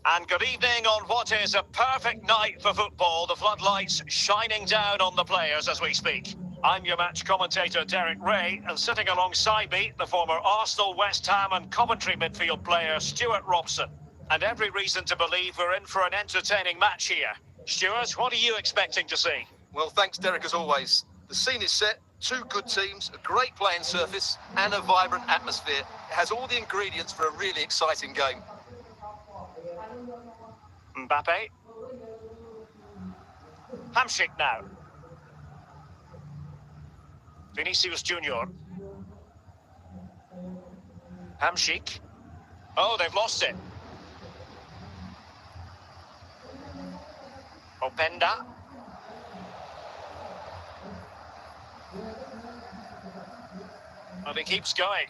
And good evening on what is a perfect night for football. The floodlights shining down on the players as we speak. I'm your match commentator, Derek Ray, and sitting alongside me, the former Arsenal, West Ham and Coventry midfield player, Stuart Robson. And every reason to believe we're in for an entertaining match here. Stuart, what are you expecting to see? Well, thanks, Derek, as always. The scene is set, two good teams, a great playing surface, and a vibrant atmosphere. It has all the ingredients for a really exciting game. Mbappe. Hamsik now. Vinicius Junior. Hamsik. Oh, they've lost it. Openda. Well, he keeps going.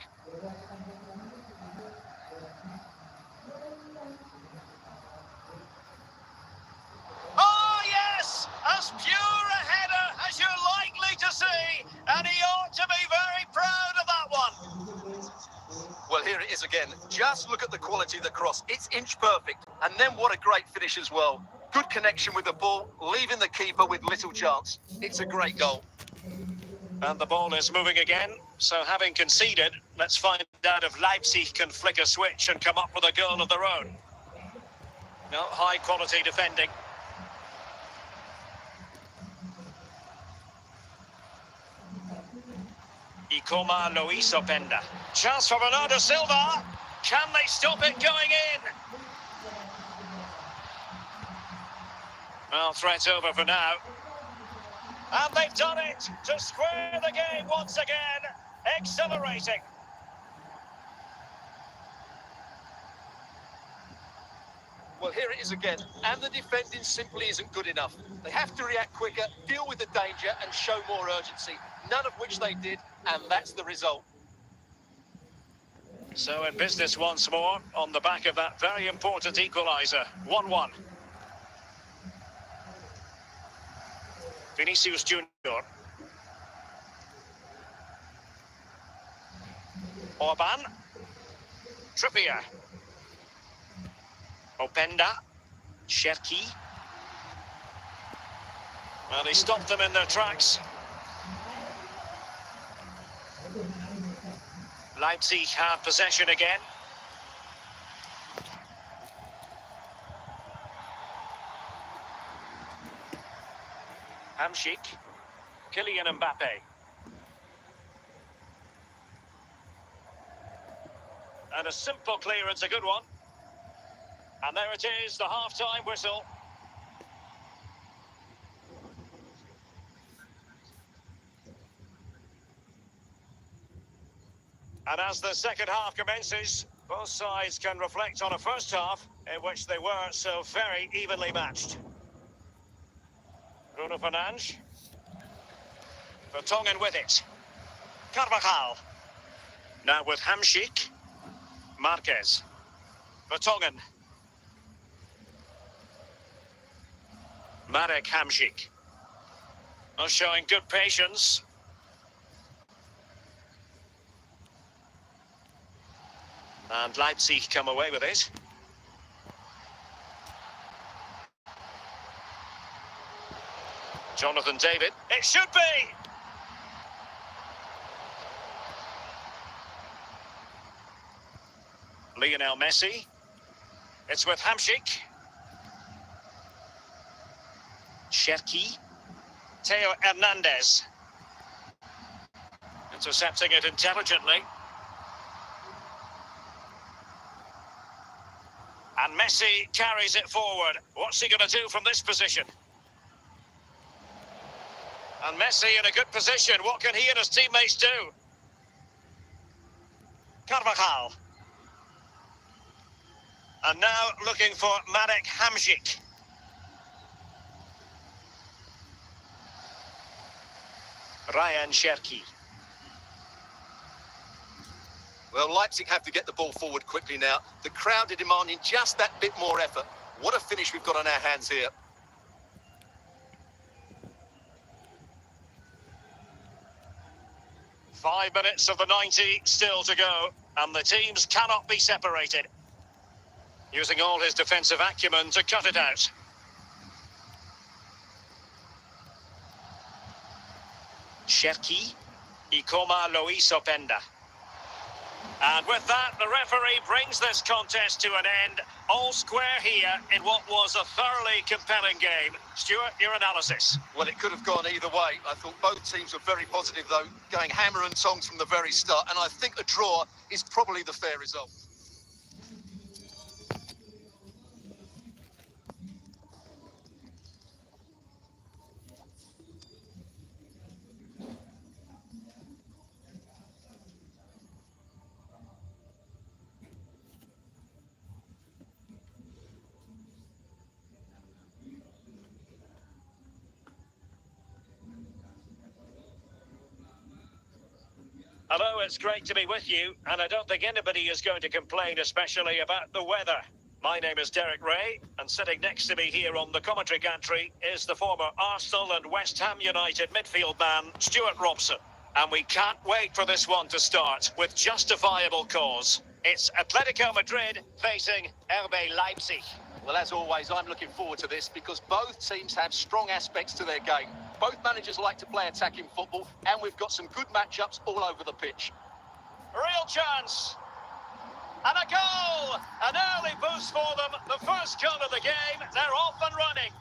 Oh, yes! As pure a header as you're likely to see. And he ought to be very proud of that one. Well, here it is again. Just look at the quality of the cross. It's inch perfect. And then what a great finish as well. Good connection with the ball, leaving the keeper with little chance. It's a great goal. And the ball is moving again. So having conceded, let's find out if Leipzig can flick a switch and come up with a goal of their own. No, high quality defending. Ikoma Luis Openda. Chance for Bernardo Silva. Can they stop it going in? Well, threat over for now. And they've done it to square the game once again. Exhilarating. Well, here it is again. And the defending simply isn't good enough. They have to react quicker, deal with the danger and show more urgency. None of which they did, and that's the result. So in business once more, on the back of that very important equaliser. 1-1. Vinicius Junior. Orban. Trippier. Openda. Cherki. Well, he stopped them in their tracks. Leipzig have possession again. Hamsik. Kylian Mbappe. And a simple clearance, a good one. And there it is, the half-time whistle. And as the second half commences, both sides can reflect on a first half in which they were so very evenly matched. Bruno Fernandes. Vertonghen with it. Carvajal. Now with Hamsik. Marquez. Vertonghen. Marek Hamsik. Showing good patience. And Leipzig come away with it. Jonathan David. It should be! Lionel Messi. It's with Hamsik. Cherki. Theo Hernandez. Intercepting it intelligently. And Messi carries it forward. What's he going to do from this position? And Messi in a good position. What can he and his teammates do? Carvajal. And now looking for Marek Hamsik. Ryan Cherki. Well, Leipzig have to get the ball forward quickly now. The crowd are demanding just that bit more effort. What a finish we've got on our hands here. Five minutes of the 90 still to go, and the teams cannot be separated. using all his defensive acumen to cut it out. Cherki, Ikoma Lois Openda. And with that, the referee brings this contest to an end. All square here in what was a thoroughly compelling game. Stuart, your analysis? Well, it could have gone either way. I thought both teams were very positive, though, going hammer and tongs from the very start. And I think a draw is probably the fair result. Hello, it's great to be with you, and I don't think anybody is going to complain, especially about the weather. My name is Derek Ray, and sitting next to me here on the commentary gantry is the former Arsenal and West Ham United midfield man, Stuart Robson. And we can't wait for this one to start, with justifiable cause. It's Atletico Madrid facing RB Leipzig. Well, as always, I'm looking forward to this because both teams have strong aspects to their game. Both managers like to play attacking football, and we've got some good matchups all over the pitch. Real chance. And a goal! An early boost for them. The first goal of the game. They're off and running.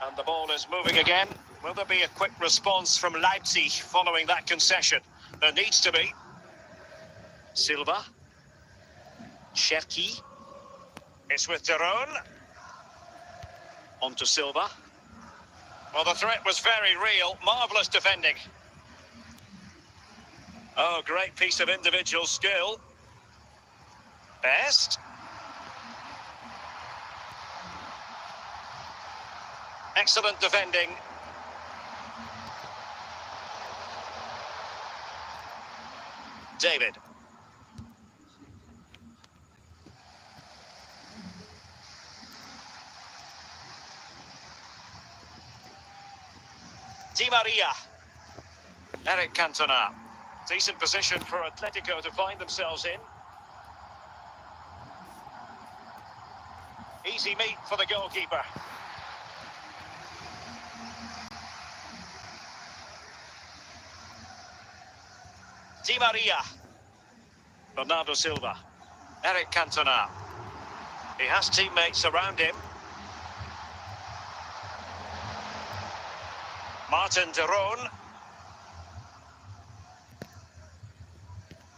And the ball is moving again. Will there be a quick response from Leipzig following that concession? There needs to be. Silva. Cherki. It's with Deron. On to Silva. Well, the threat was very real. Marvellous defending. Oh, great piece of individual skill. Best. Excellent defending. David. Di Maria. Eric Cantona. Decent position for Atletico to find themselves in. Easy meet for the goalkeeper. Di Maria. Bernardo Silva. Eric Cantona. He has teammates around him. Martin Deron.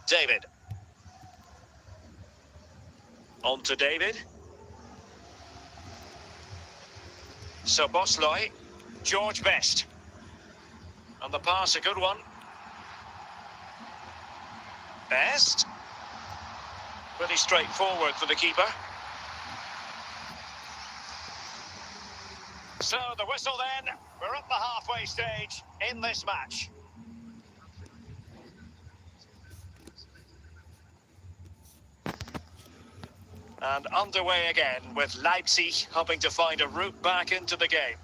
David. On to David. Sobosloy. George Best. And the pass, a good one. Best. Pretty straightforward for the keeper. So the whistle then. We're at the halfway stage in this match. And underway again with Leipzig hoping to find a route back into the game.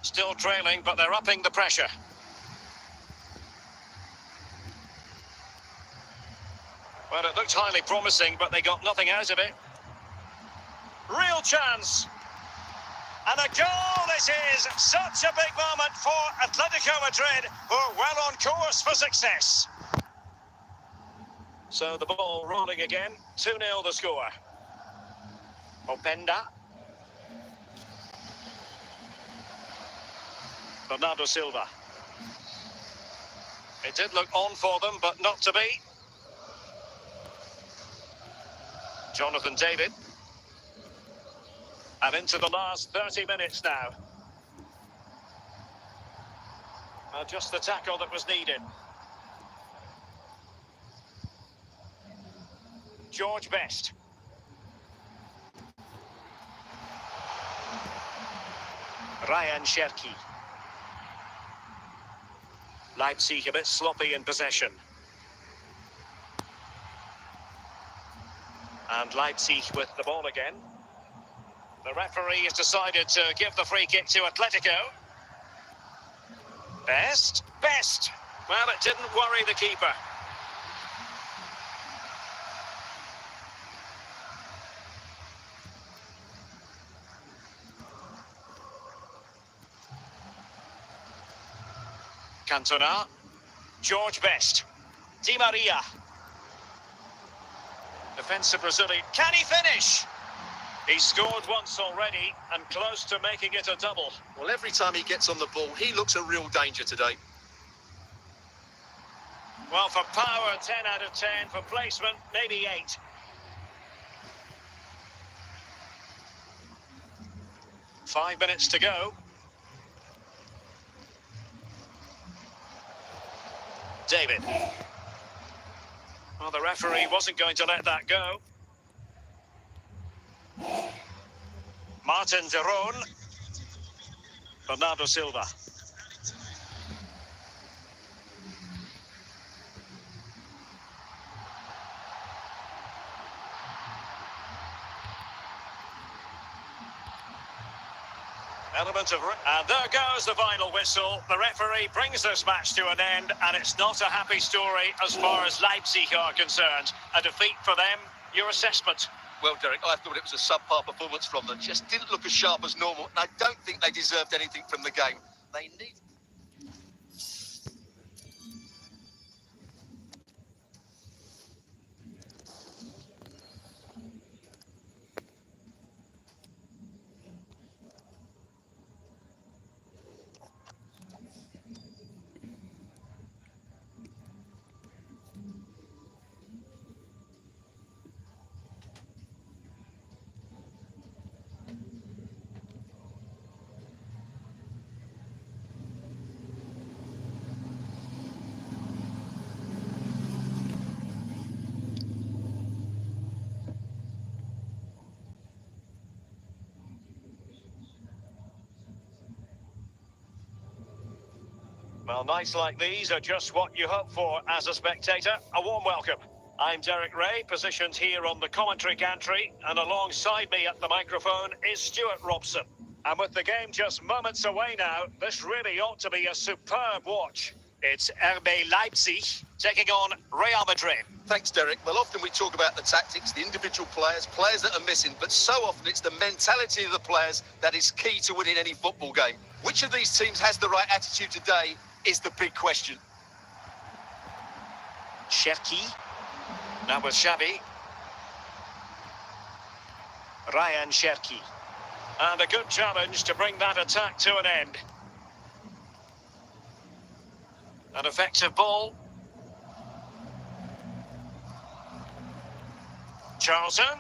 Still trailing, but they're upping the pressure. Well, it looked highly promising, but they got nothing out of it. Real chance. And a goal this is. Such a big moment for Atletico Madrid, who are well on course for success. So the ball rolling again. 2-0 the score. Openda. Bernardo Silva. It did look on for them, but not to be. Jonathan David. And into the last 30 minutes now. Just the tackle that was needed. George Best. Ryan Cherki. Leipzig a bit sloppy in possession. And Leipzig with the ball again. The referee has decided to give the free kick to Atletico. Best. Well, it didn't worry the keeper. Cantona. George Best. Di Maria. Defensive Brazilian. Can he finish? He's scored once already and close to making it a double. Well, every time he gets on the ball, he looks a real danger today. Well, for power, 10 out of 10. For placement, maybe 8. Five minutes to go. David. Well, the referee wasn't going to let that go. Martin de Roon. Bernardo Silva. Element of... And there goes the final whistle. The referee brings this match to an end, and it's not a happy story as far as Leipzig are concerned. A defeat for them. Your assessment? Well, Derek, I thought it was a subpar performance from them. Just didn't look as sharp as normal, and I don't think they deserved anything from the game. They need... Well, nights like these are just what you hope for as a spectator. A warm welcome. I'm Derek Ray, positioned here on the commentary gantry, and alongside me at the microphone is Stuart Robson. And with the game just moments away now, this really ought to be a superb watch. It's RB Leipzig taking on Real Madrid. Thanks, Derek. Well, often we talk about the tactics, the individual players that are missing, but so often it's the mentality of the players that is key to winning any football game. Which of these teams has the right attitude today is the big question. Cherki. Now with Xavi. Ryan Cherki. And a good challenge to bring that attack to an end. An effective ball. Charlton.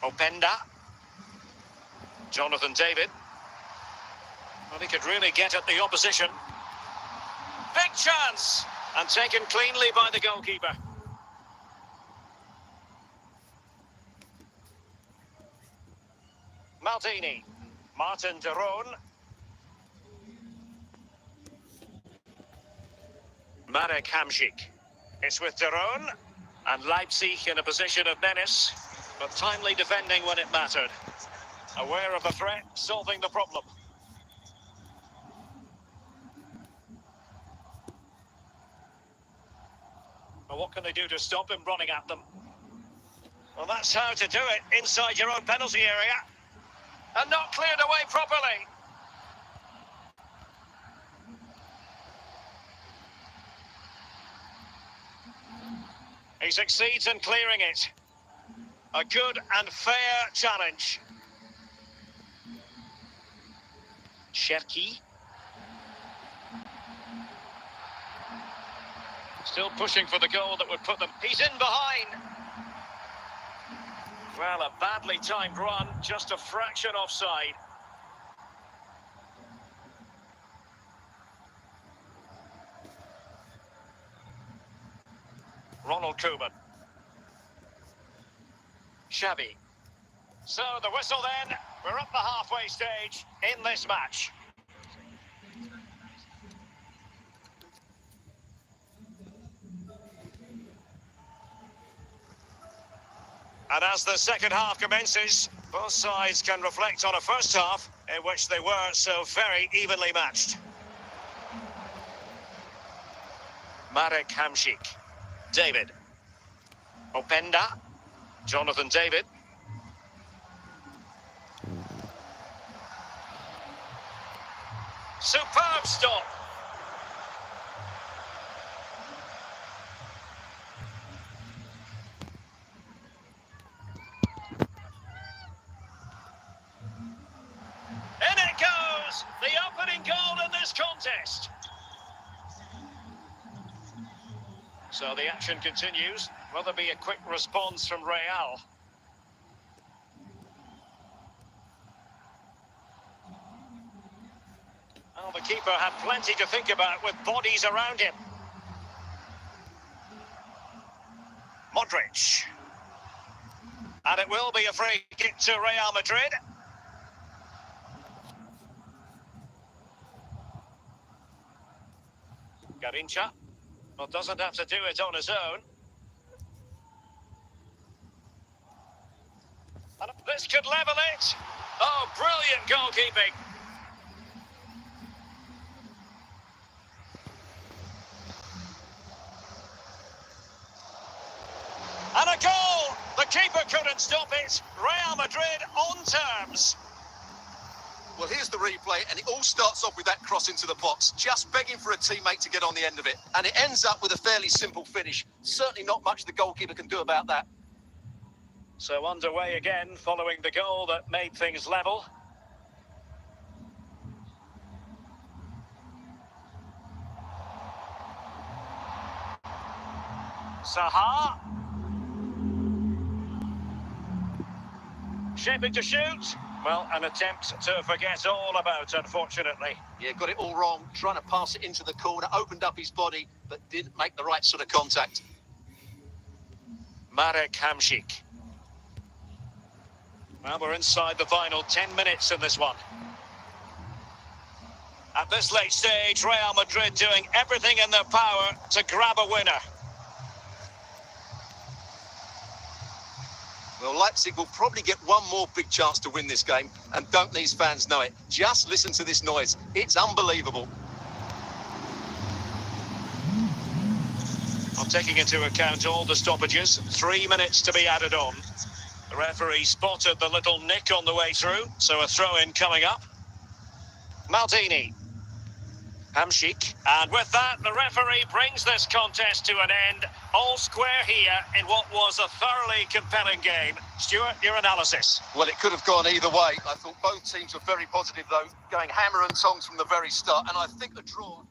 Openda. Jonathan David. Well, he could really get at the opposition. Big chance! And taken cleanly by the goalkeeper. Maldini. Martin de Roon. Marek Hamšík. It's with de Roon. And Leipzig in a position of menace, but timely defending when it mattered. Aware of the threat, solving the problem. Well, what can they do to stop him running at them? Well, that's how to do it, inside your own penalty area. And not cleared away properly. He succeeds in clearing it. A good and fair challenge. Cherki. Still pushing for the goal that would put them... He's in behind. Well, a badly timed run, just a fraction offside. Ronald Koeman. Xavi. So the whistle then. We're at the halfway stage in this match. And as the second half commences, both sides can reflect on a first half in which they were so very evenly matched. Marek Hamšík. David. Openda. Jonathan David. Superb stop. In it goes! The opening goal in this contest. So the action continues. Will there be a quick response from Real? Well, the keeper had plenty to think about with bodies around him. Modric. And it will be a free kick to Real Madrid. Garincha. Well, doesn't have to do it on his own. And this could level it. Oh, brilliant goalkeeping. And a goal! The keeper couldn't stop it. Real Madrid on terms. Well, here's the replay, and it all starts off with that cross into the box, just begging for a teammate to get on the end of it. And it ends up with a fairly simple finish. Certainly not much the goalkeeper can do about that. So underway again, following the goal that made things level. Saha. Shaping to shoot. Well, an attempt to forget all about, unfortunately. Yeah, got it all wrong. Trying to pass it into the corner, opened up his body, but didn't make the right sort of contact. Marek Hamšík. Well, we're inside the final 10 minutes in this one. At this late stage, Real Madrid doing everything in their power to grab a winner. Well, Leipzig will probably get one more big chance to win this game, and don't these fans know it? Just listen to this noise. It's unbelievable. I'm taking into account all the stoppages, 3 minutes to be added on. The referee spotted the little nick on the way through, so a throw-in coming up. Maldini. Hamšík. And with that, the referee brings this contest to an end. All square here in what was a thoroughly compelling game. Stuart, your analysis? Well, it could have gone either way. I thought both teams were very positive, though, going hammer and tongs from the very start. And I think the draw...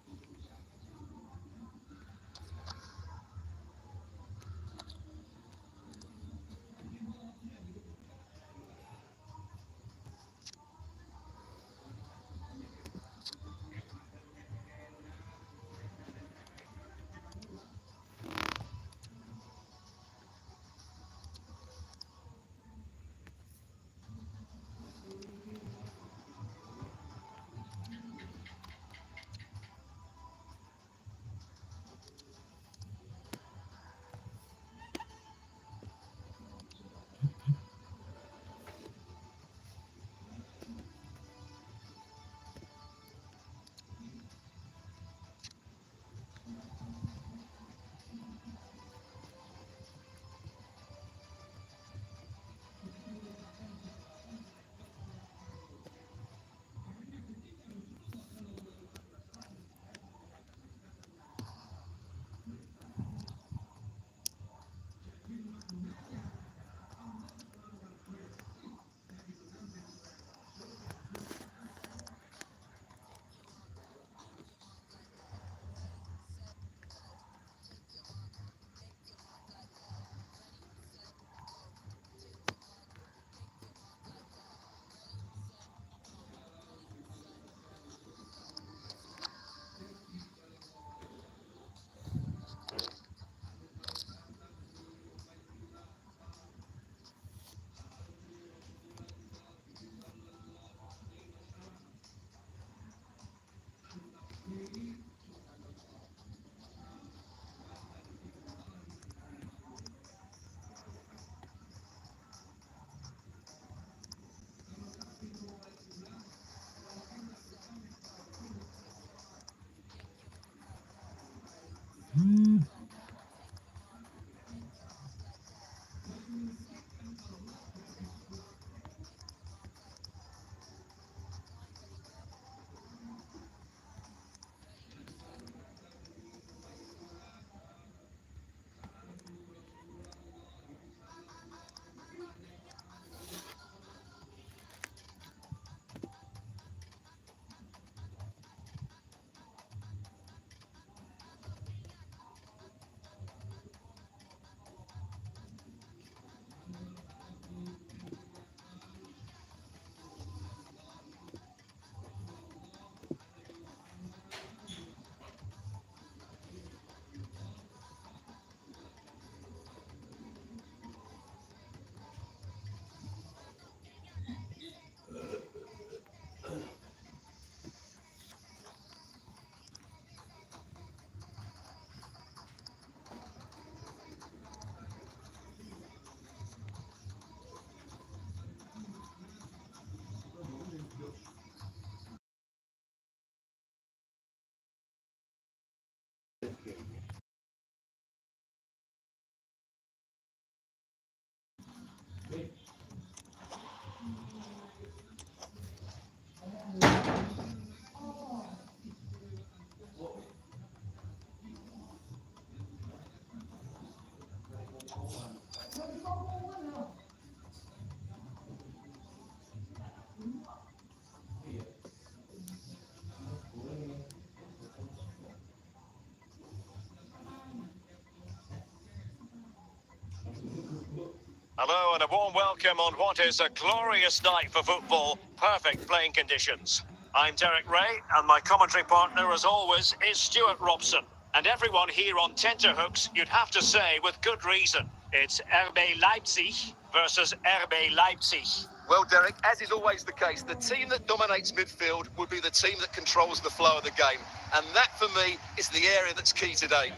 Hello and a warm welcome on what is a glorious night for football. Perfect playing conditions. I'm Derek Ray, and my commentary partner, as always, is Stuart Robson. And everyone here on tenterhooks, you'd have to say with good reason, it's RB Leipzig versus RB Leipzig. Well, Derek, as is always the case, the team that dominates midfield will be the team that controls the flow of the game. And that, for me, is the area that's key today.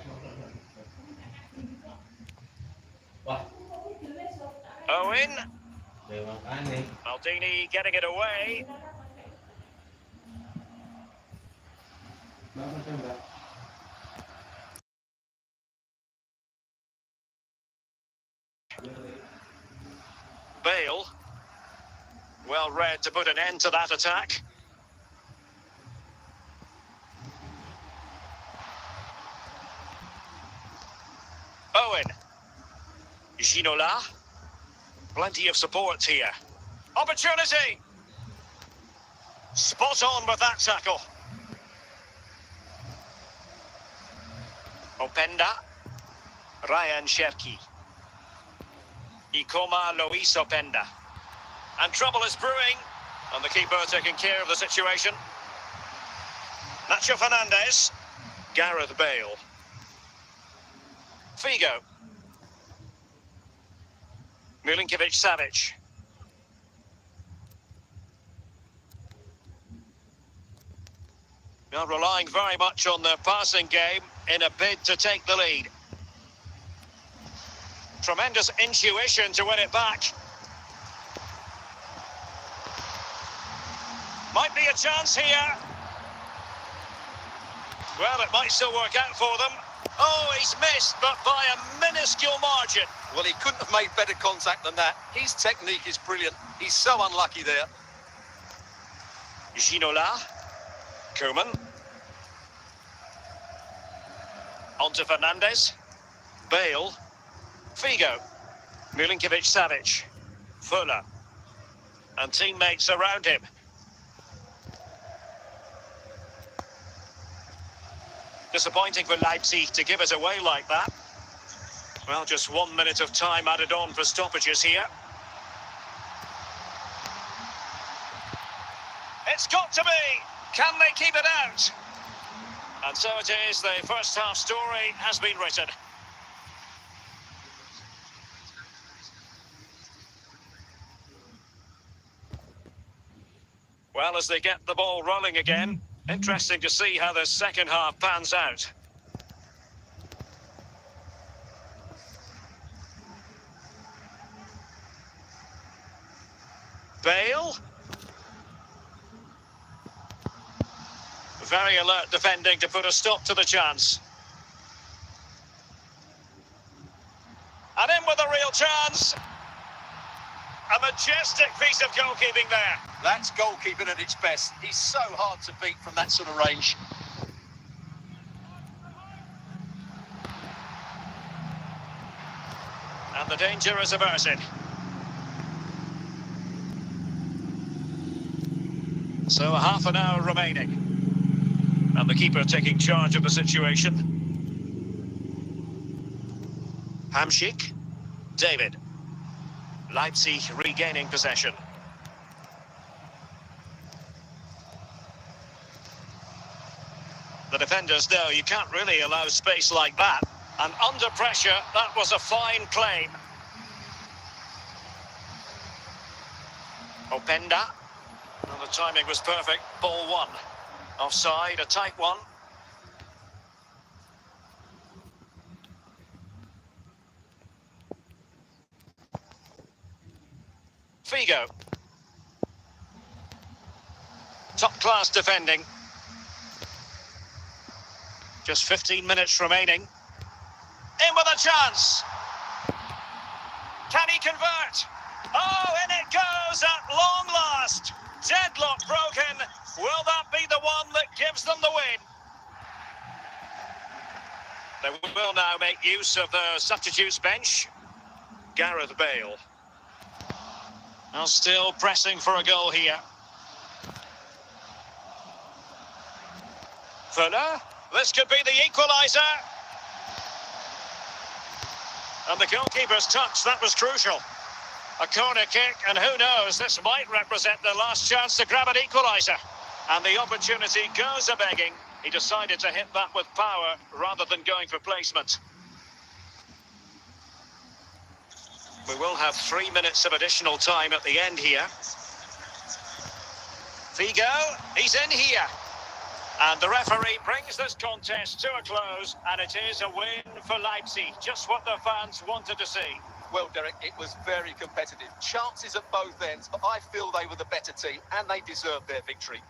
Owen. Maldini getting it away. Bale. Well read to put an end to that attack. Owen. Ginola. Plenty of support here. Opportunity! Spot on with that tackle. Openda. Ryan Cherki. Ikoma Luis Openda. And trouble is brewing. And the keeper taking care of the situation. Nacho Fernandez. Gareth Bale. Figo. Milinkovic-Savic. Now relying very much on their passing game in a bid to take the lead. Tremendous intuition to win it back. Might be a chance here. Well, it might still work out for them. Oh, he's missed, but by a minuscule margin. Well, he couldn't have made better contact than that. His technique is brilliant. He's so unlucky there. Ginola. Koeman. On to Fernandez. Bale. Figo. Milinkovic-Savic. Fuller. And teammates around him. Disappointing for Leipzig to give it away like that. Well, just 1 minute of time added on for stoppages here. It's got to be! Can they keep it out? And so it is, the first half story has been written. Well, as they get the ball rolling again, interesting to see how the second half pans out. Bale. Very alert defending to put a stop to the chance. chance. A majestic piece of goalkeeping there. That's goalkeeping at its best. He's so hard to beat from that sort of range. And the danger is averted. So a half an hour remaining. And the keeper taking charge of the situation. Hamšík, David. Leipzig regaining possession. The defenders know you can't really allow space like that. And under pressure, that was a fine claim. Openda. And the timing was perfect. Ball one. Offside, a tight one. Figo. Top-class defending. Just 15 minutes remaining. In with a chance. Can he convert? Oh, in it goes at long last. Deadlock broken. Will that be the one that gives them the win? They will now make use of the substitutes bench. Gareth Bale. Now still pressing for a goal here. Fuller. This could be the equaliser. And the goalkeeper's touch, that was crucial. A corner kick, and who knows, this might represent the last chance to grab an equaliser. And the opportunity goes a-begging. He decided to hit that with power rather than going for placement. We will have 3 minutes of additional time at the end here. Figo, he's in here. And the referee brings this contest to a close, and it is a win for Leipzig. Just what the fans wanted to see. Well, Derek, it was very competitive. Chances at both ends, but I feel they were the better team, and they deserved their victory.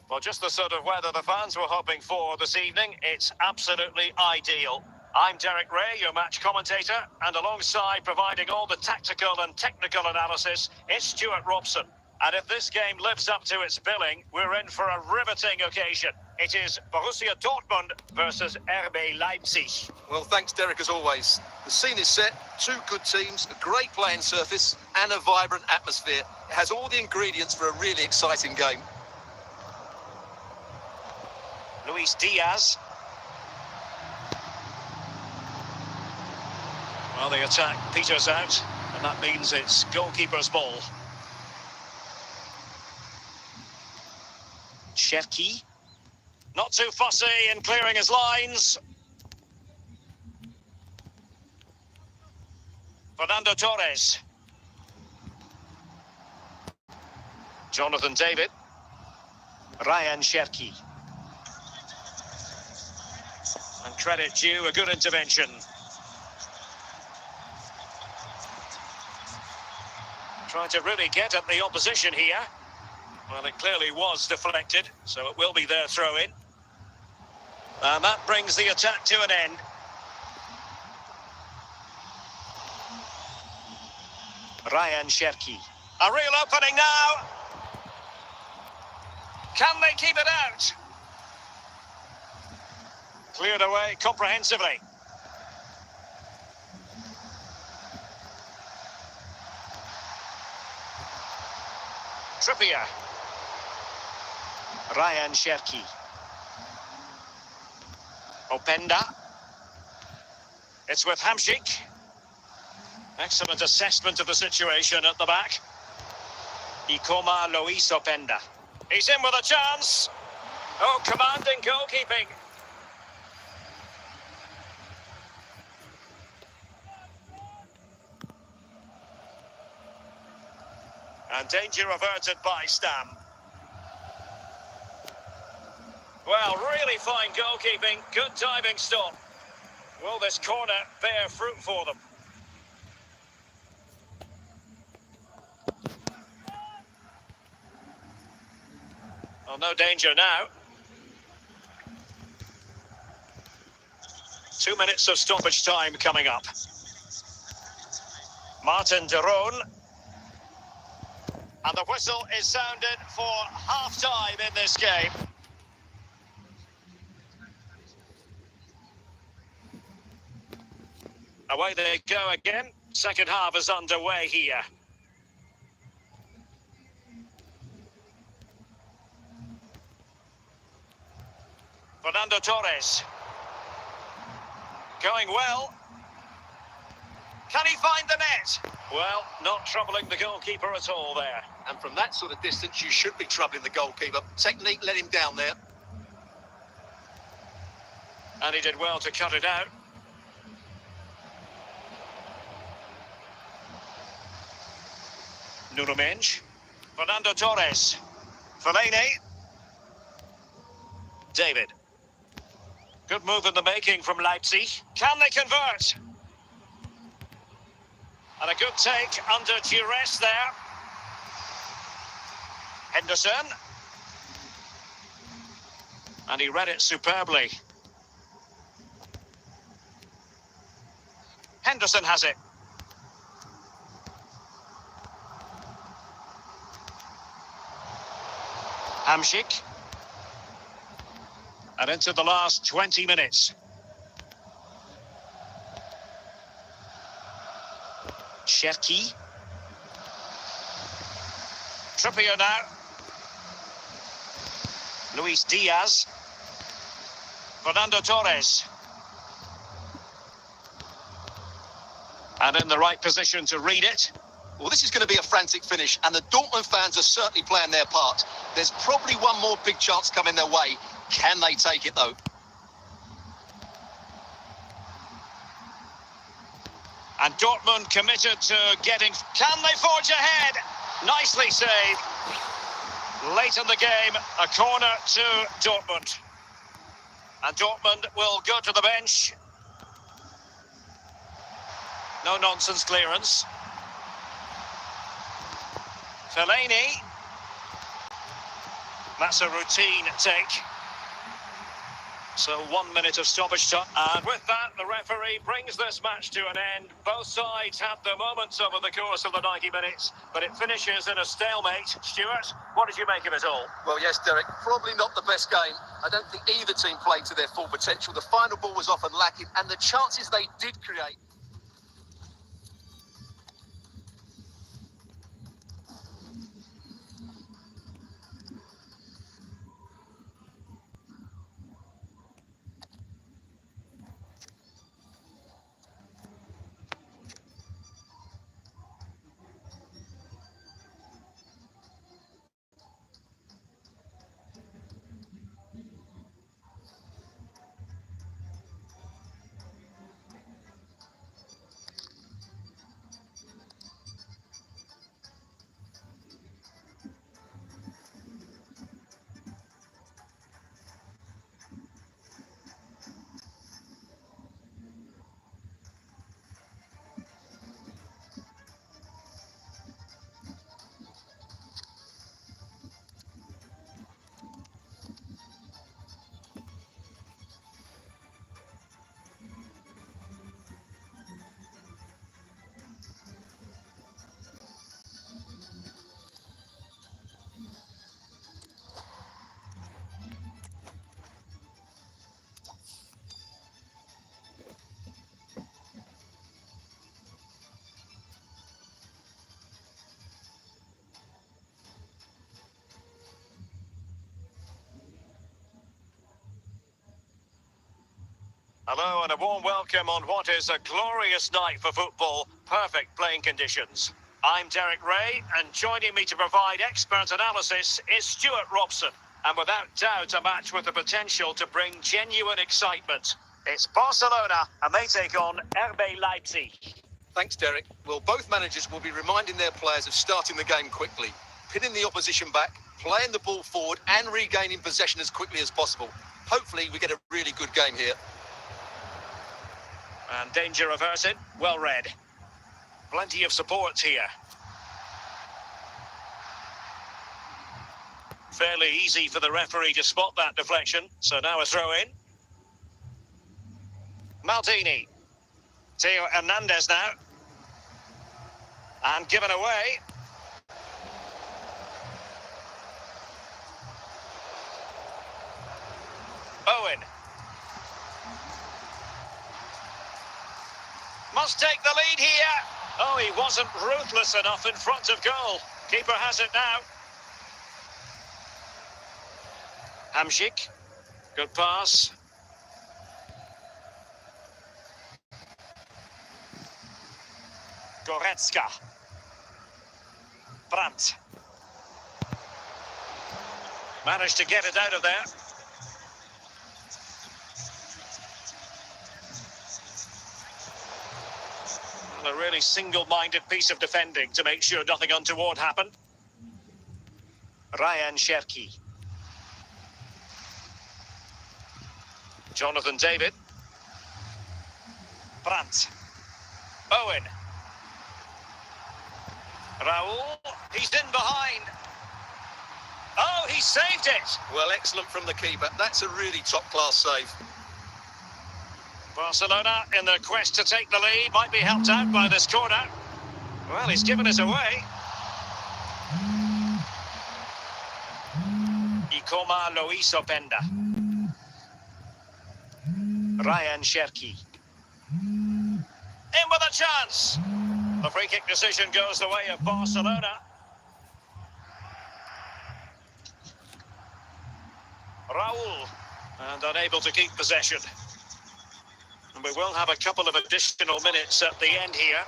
Well, just the sort of weather the fans were hoping for this evening. It's absolutely ideal. I'm Derek Ray, your match commentator, and alongside providing all the tactical and technical analysis, it's Stuart Robson. And if this game lives up to its billing, we're in for a riveting occasion. It is Borussia Dortmund versus RB Leipzig. Well, thanks, Derek, as always. The scene is set, two good teams, a great playing surface, and a vibrant atmosphere. It has all the ingredients for a really exciting game. Luis Diaz. Well, the attack peters out, and that means it's goalkeeper's ball. Cherki. Not too fussy in clearing his lines. Fernando Torres. Jonathan David. Ryan Cherki. And credit due, a good intervention. Trying to really get at the opposition here. Well, it clearly was deflected, so it will be their throw-in. And that brings the attack to an end. Ryan Cherki. A real opening now. Can they keep it out? Cleared away comprehensively. Trippier. Ryan Cherki. Openda. It's with Hamsik. Excellent assessment of the situation at the back. Ikoma Luis Openda. He's in with a chance. Oh, commanding goalkeeping. And danger averted by Stam. Well, really fine goalkeeping. Good diving stop. Will this corner bear fruit for them? Well, no danger now. 2 minutes of stoppage time coming up. Martin de Roon. And the whistle is sounded for half-time in this game. Away they go again. Second half is underway here. Fernando Torres. Going well. Can he find the net? Well, not troubling the goalkeeper at all there. And from that sort of distance, you should be troubling the goalkeeper. Technique let him down there. And he did well to cut it out. Nuno Mendes. Fernando Torres. Fellaini. David. Good move in the making from Leipzig. Can they convert? And a good take under duress there. Henderson. And he read it superbly. Henderson has it. Hamsik. And into the last 20 minutes. Cherki. Trippier now. Luis Diaz. Fernando Torres. And in the right position to read it. Well, this is going to be a frantic finish, and the Dortmund fans are certainly playing their part. There's probably one more big chance coming their way. Can they take it, though? And Dortmund committed to getting... Can they forge ahead? Nicely saved. Late in the game, a corner to Dortmund. And Dortmund will go to the bench. No nonsense clearance. Fellaini. That's a routine take. So 1 minute of stoppage time. And with that, the referee brings this match to an end. Both sides had their moments over the course of the 90 minutes, but it finishes in a stalemate. Stuart, what did you make of it all? Well, yes, Derek, probably not the best game. I don't think either team played to their full potential. The final ball was often lacking, and the chances they did create... Hello and a warm welcome on what is a glorious night for football. Perfect playing conditions. I'm Derek Ray, and joining me to provide expert analysis is Stuart Robson. And without doubt, a match with the potential to bring genuine excitement. It's Barcelona, and they take on RB Leipzig. Thanks, Derek. Well, both managers will be reminding their players of starting the game quickly, pinning the opposition back, playing the ball forward and regaining possession as quickly as possible. Hopefully, we get a really good game here. And danger averted, well read. Plenty of support here. Fairly easy for the referee to spot that deflection, so now a throw in. Maldini. Theo Hernandez now. And given away. Owen. Must take the lead here. Oh, he wasn't ruthless enough in front of goal. Keeper has it now. Hamšík. Good pass. Goretzka. Brandt. Managed to get it out of there. A really single-minded piece of defending to make sure nothing untoward happened. Ryan Cherki. Jonathan David. Brandt. Owen. Raul. He's in behind. Oh, he saved it. Well, excellent from the keeper. That's a really top-class save. Barcelona, in their quest to take the lead, might be helped out by this corner. Well, he's given us away. Ikoma Loiso Penda. Ryan Cherki. In with a chance. The free kick decision goes the way of Barcelona. Raul, and unable to keep possession. And we will have a couple of additional minutes at the end here.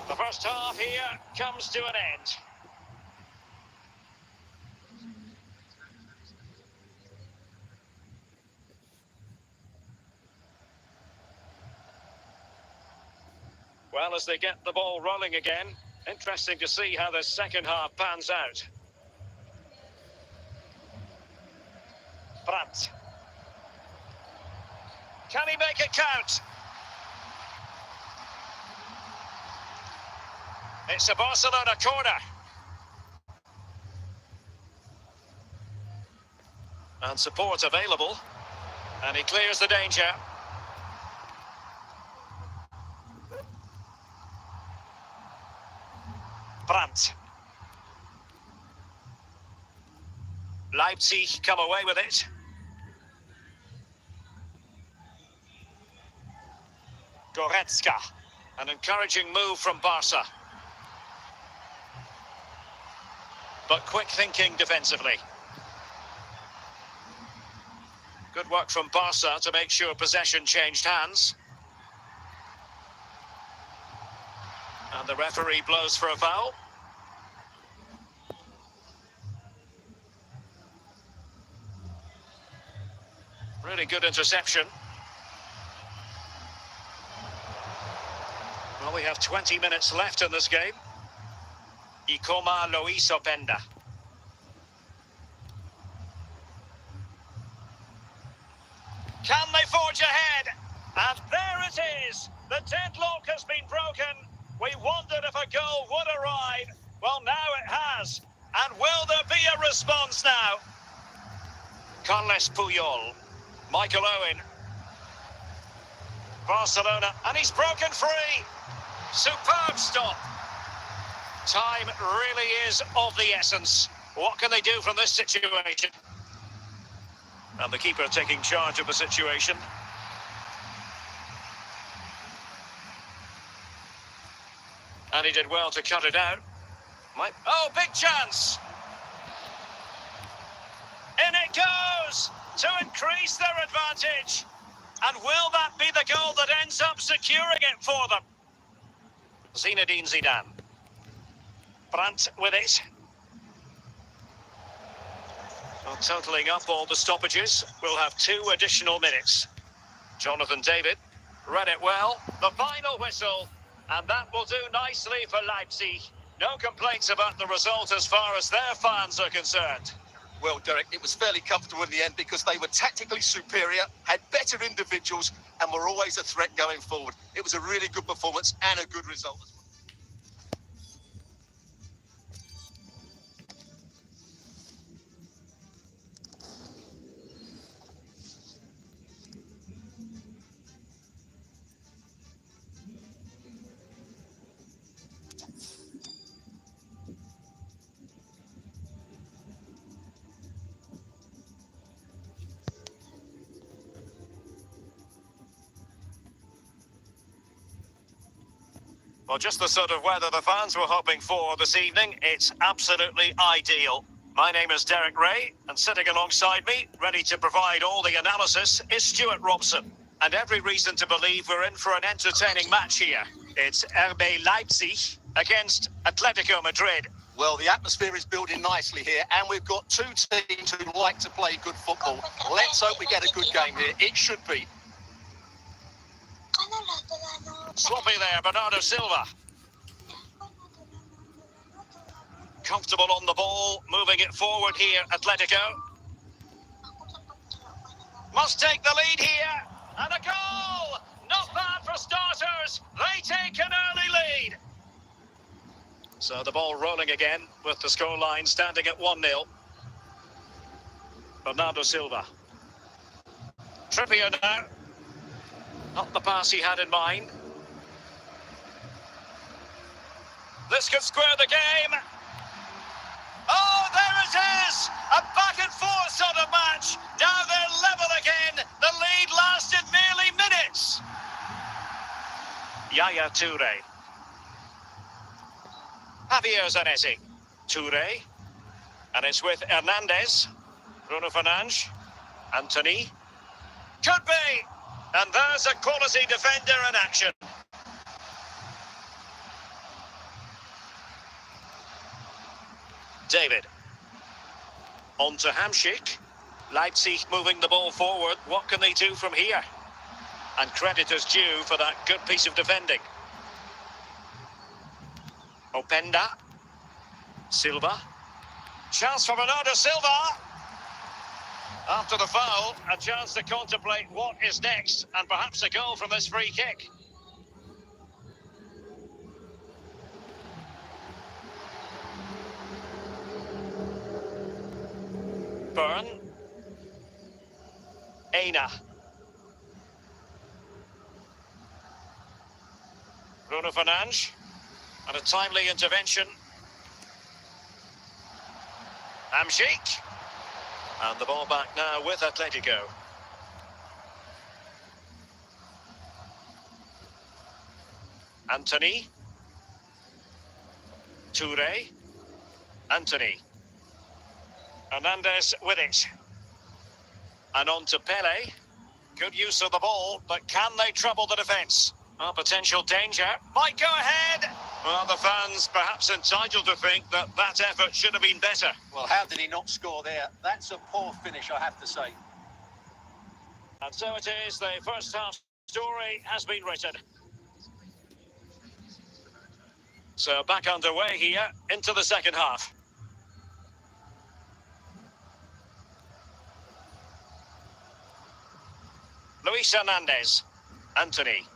The first half here comes to an end. Well, as they get the ball rolling again, interesting to see how the second half pans out. Brandt. Can he make it count? It's a Barcelona corner. And support available. And he clears the danger. Brandt. Leipzig come away with it. Goretzka, an encouraging move from Barca. But quick thinking defensively. Good work from Barca to make sure possession changed hands. And the referee blows for a foul. Really good interception. Well, we have 20 minutes left in this game. Ikoma Loiso Penda. Can they forge ahead? And there it is. The deadlock has been broken. We wondered if a goal would arrive. Well, now it has. And will there be a response now? Carles Puyol. Michael Owen. Barcelona. And he's broken free. Superb stop. Time really is of the essence. What can they do from this situation? And the keeper taking charge of the situation. And he did well to cut it out. Oh, big chance! In it goes! To increase their advantage. And will that be the goal that ends up securing it for them? Zinedine Zidane. Brandt with it. Well, totalling up all the stoppages, we'll have 2 additional minutes. Jonathan David read it well. The final whistle, and that will do nicely for Leipzig. No complaints about the result as far as their fans are concerned. Well, Derek, it was fairly comfortable in the end because they were tactically superior, had better individuals, and were always a threat going forward. It was a really good performance and a good result as well. Well, just the sort of weather the fans were hoping for this evening. It's absolutely ideal. My name is Derek Ray, and sitting alongside me, ready to provide all the analysis, is Stuart Robson. And every reason to believe we're in for an entertaining match here. It's RB Leipzig against Atletico Madrid. Well, the atmosphere is building nicely here, and we've got 2 teams who like to play good football. Let's hope we get a good game here. It should be. Sloppy there, Bernardo Silva. Comfortable on the ball, moving it forward here, Atletico. Must take the lead here, and a goal! Not bad for starters, they take an early lead. So the ball rolling again, with the scoreline standing at 1-0. Bernardo Silva. Trippier now. Not the pass he had in mind. This could square the game. Oh, there it is! A back and forth sort of match. Now they're level again. The lead lasted merely minutes. Yaya Toure. Javier Zanetti. Toure. And it's with Hernandez. Bruno Fernandes. Anthony. Could be. And there's a quality defender in action. David. On to Hamšík. Leipzig moving the ball forward. What can they do from here? And credit is due for that good piece of defending. Openda. Silva. Chance for Bernardo Silva. After the foul, a chance to contemplate what is next, and perhaps a goal from this free kick. Byrne. Aina. Bruno Fernandes. And a timely intervention. Hamšík. And the ball back now with Atletico. Anthony. Toure. Anthony. Hernandez with it. And on to Pele. Good use of the ball, but can they trouble the defence? Well, potential danger. Might go ahead. Well, the fans perhaps entitled to think that that effort should have been better. Well, how did he not score there? That's a poor finish, I have to say. And so it is, the first half story has been written. So back underway here into the second half. Luis Hernandez. Anthony.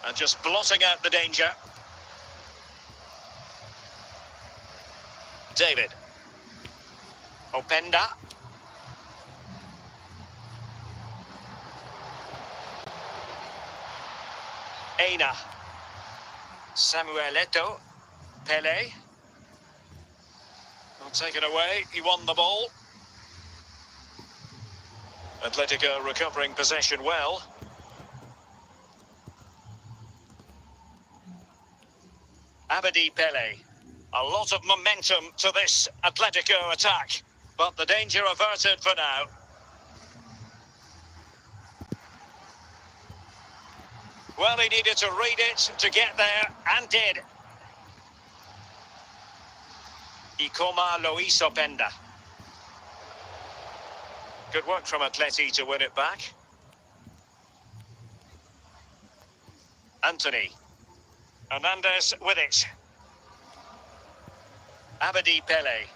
And just blotting out the danger. David. Openda. Aina. Samuel Eto'o. Pele. Not taken away. He won the ball. Atletico recovering possession well. Abedi Pele. A lot of momentum to this Atletico attack, but the danger averted for now. Well, he needed to read it to get there, and did. Ikoma Loisopenda. Good work from Atleti to win it back. Anthony. Hernandez with it. Abedi Pele.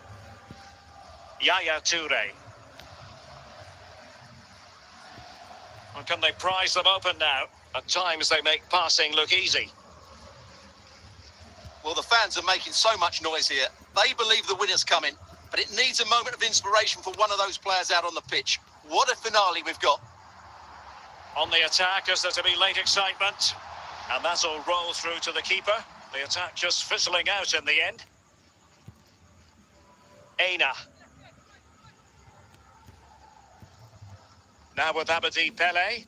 Yaya Toure. And can they prise them open now? At times they make passing look easy. Well, the fans are making so much noise here. They believe the winner's coming, but it needs a moment of inspiration for one of those players out on the pitch. What a finale we've got. On the attack, as there to be late excitement. And that'll roll through to the keeper. The attack just fizzling out in the end. Aina. Now with Abedi Pele.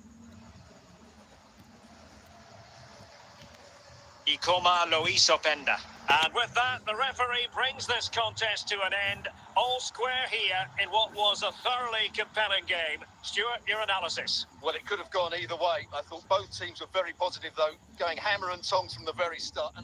Ikoma Loisopenda. And with that, the referee brings this contest to an end. All square here in what was a thoroughly compelling game. Stuart, your analysis? Well, it could have gone either way. I thought both teams were very positive, though, going hammer and tongs from the very start.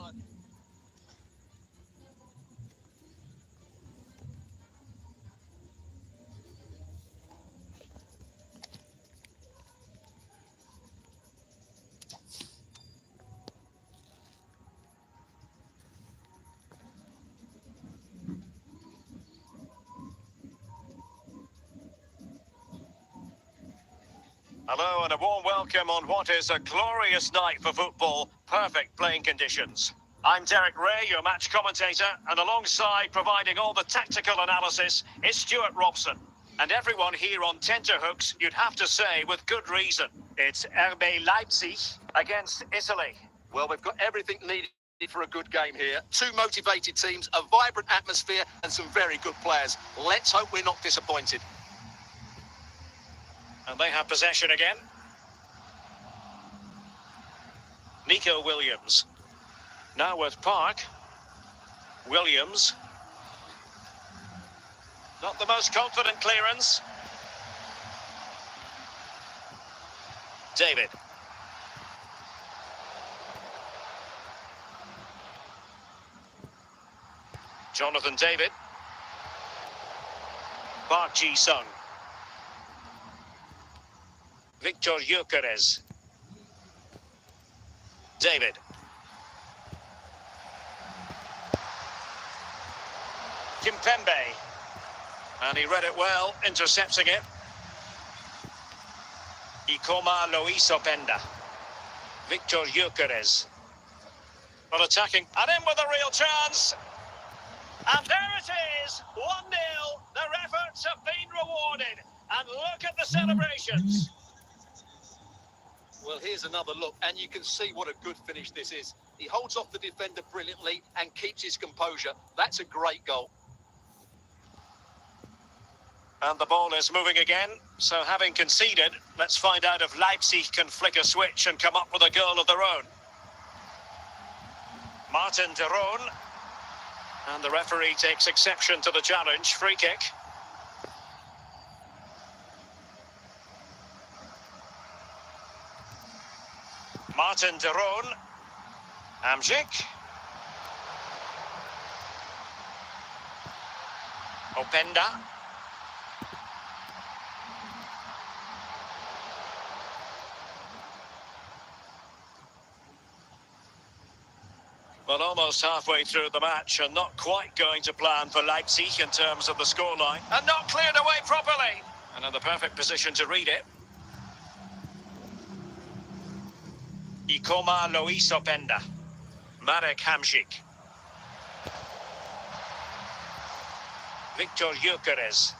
Hello and a warm welcome on what is a glorious night for football. Perfect playing conditions. I'm Derek Ray, your match commentator, and alongside providing all the tactical analysis is Stuart Robson. And everyone here on tenterhooks, you'd have to say with good reason. It's RB Leipzig against Italy. Well, we've got everything needed for a good game here. Two motivated teams, a vibrant atmosphere, and some very good players. Let's hope we're not disappointed. And they have possession again. Nico Williams. Now with Park. Williams. Not the most confident clearance. David. Jonathan David. Park Ji-sung. Victor Gyökeres. David. Kimpembe. And he read it well, intercepting it. Ikoma Loisopenda. Victor Gyökeres. Well, attacking. And in with a real chance. And there it is. 1-0. Their efforts have been rewarded. And look at the celebrations. Well, here's another look, and you can see what a good finish this is. He holds off the defender brilliantly and keeps his composure. That's a great goal. And the ball is moving again. So having conceded, let's find out if Leipzig can flick a switch and come up with a goal of their own. Martin de Roon. And the referee takes exception to the challenge. Free kick. Martin de Roon. Amzik. Openda. Well, almost halfway through the match and not quite going to plan for Leipzig in terms of the scoreline. And not cleared away properly. And in the perfect position to read it. Ikoma Loisopenda. Marek Hamsik. Victor Gyökeres.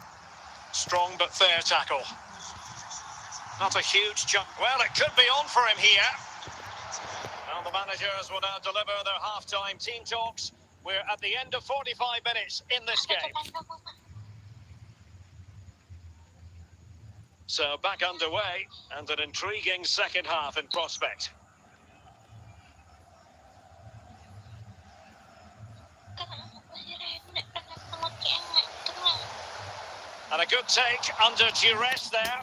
Strong but fair tackle. Not a huge jump. Well, it could be on for him here. Well, the managers will now deliver their half-time team talks. We're at the end of 45 minutes in this game. So back underway and an intriguing second half in prospect. And a good take under duress there.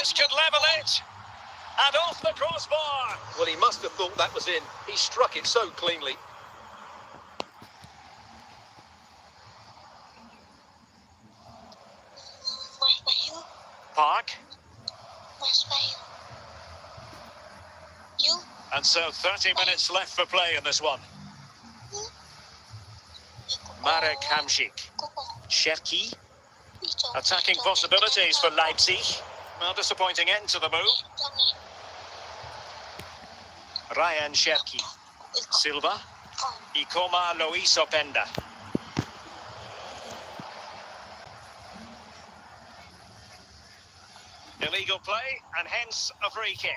This could level it. And off the crossbar. Well, he must have thought that was in. He struck it so cleanly. Park. You? And so 30 minutes left for play in this one. Marek Hamšík. Cherki. Attacking possibilities for Leipzig. Well, disappointing end to the move. Ryan Cherki. Silva. Ikoma Luis Openda. Illegal play and hence a free kick.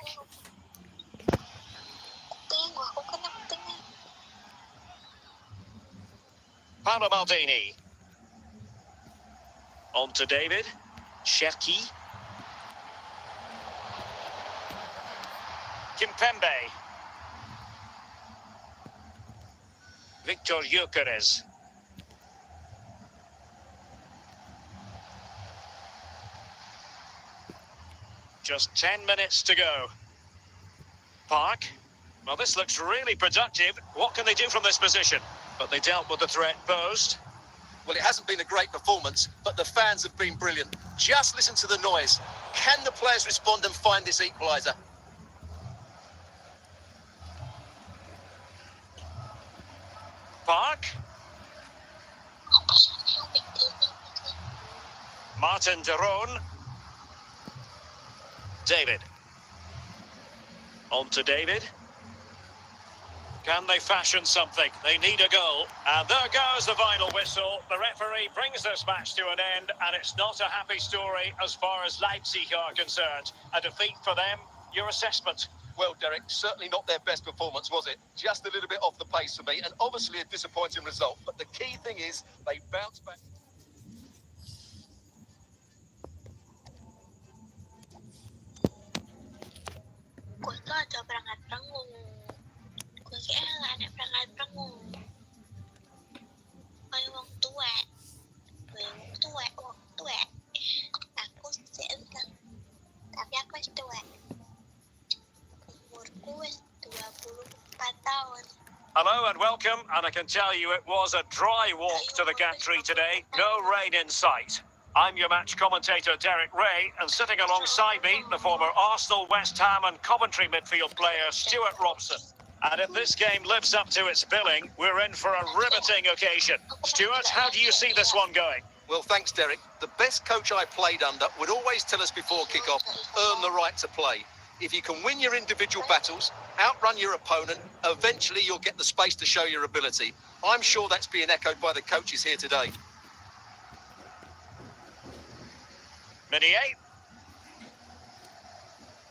Paolo Maldini. On to David. Cherki. Kimpembe. Victor Gyökeres. Just 10 minutes to go. Park. Well, this looks really productive. What can they do from this position? But they dealt with the threat posed. Well, it hasn't been a great performance, but the fans have been brilliant. Just listen to the noise. Can the players respond and find this equaliser? Park. Martin de Roon. David. On to David. Can they fashion something? They need a goal. And there goes the final whistle. The referee brings this match to an end, and it's not a happy story as far as Leipzig are concerned. A defeat for them. Your assessment? Well, Derek, certainly not their best performance, was it? Just a little bit off the pace for me, and obviously a disappointing result. But the key thing is they bounced back. Gue tuh ada perangkat panggung. Gue kira gak ada perangkat panggung. Kayak wong tua. Wong tua. Aku seentang. Tapi aku masih tua. Umurku 24 tahun. Hello and welcome, and I can tell you it was a dry walk to the gantry today. No rain in sight. I'm your match commentator, Derek Ray, and sitting alongside me, the former Arsenal, West Ham and Coventry midfield player, Stuart Robson. And if this game lives up to its billing, we're in for a riveting occasion. Stuart, how do you see this one going? Well, thanks, Derek. The best coach I played under would always tell us before kick-off, earn the right to play. If you can win your individual battles, outrun your opponent, eventually you'll get the space to show your ability. I'm sure that's being echoed by the coaches here today. Meunier.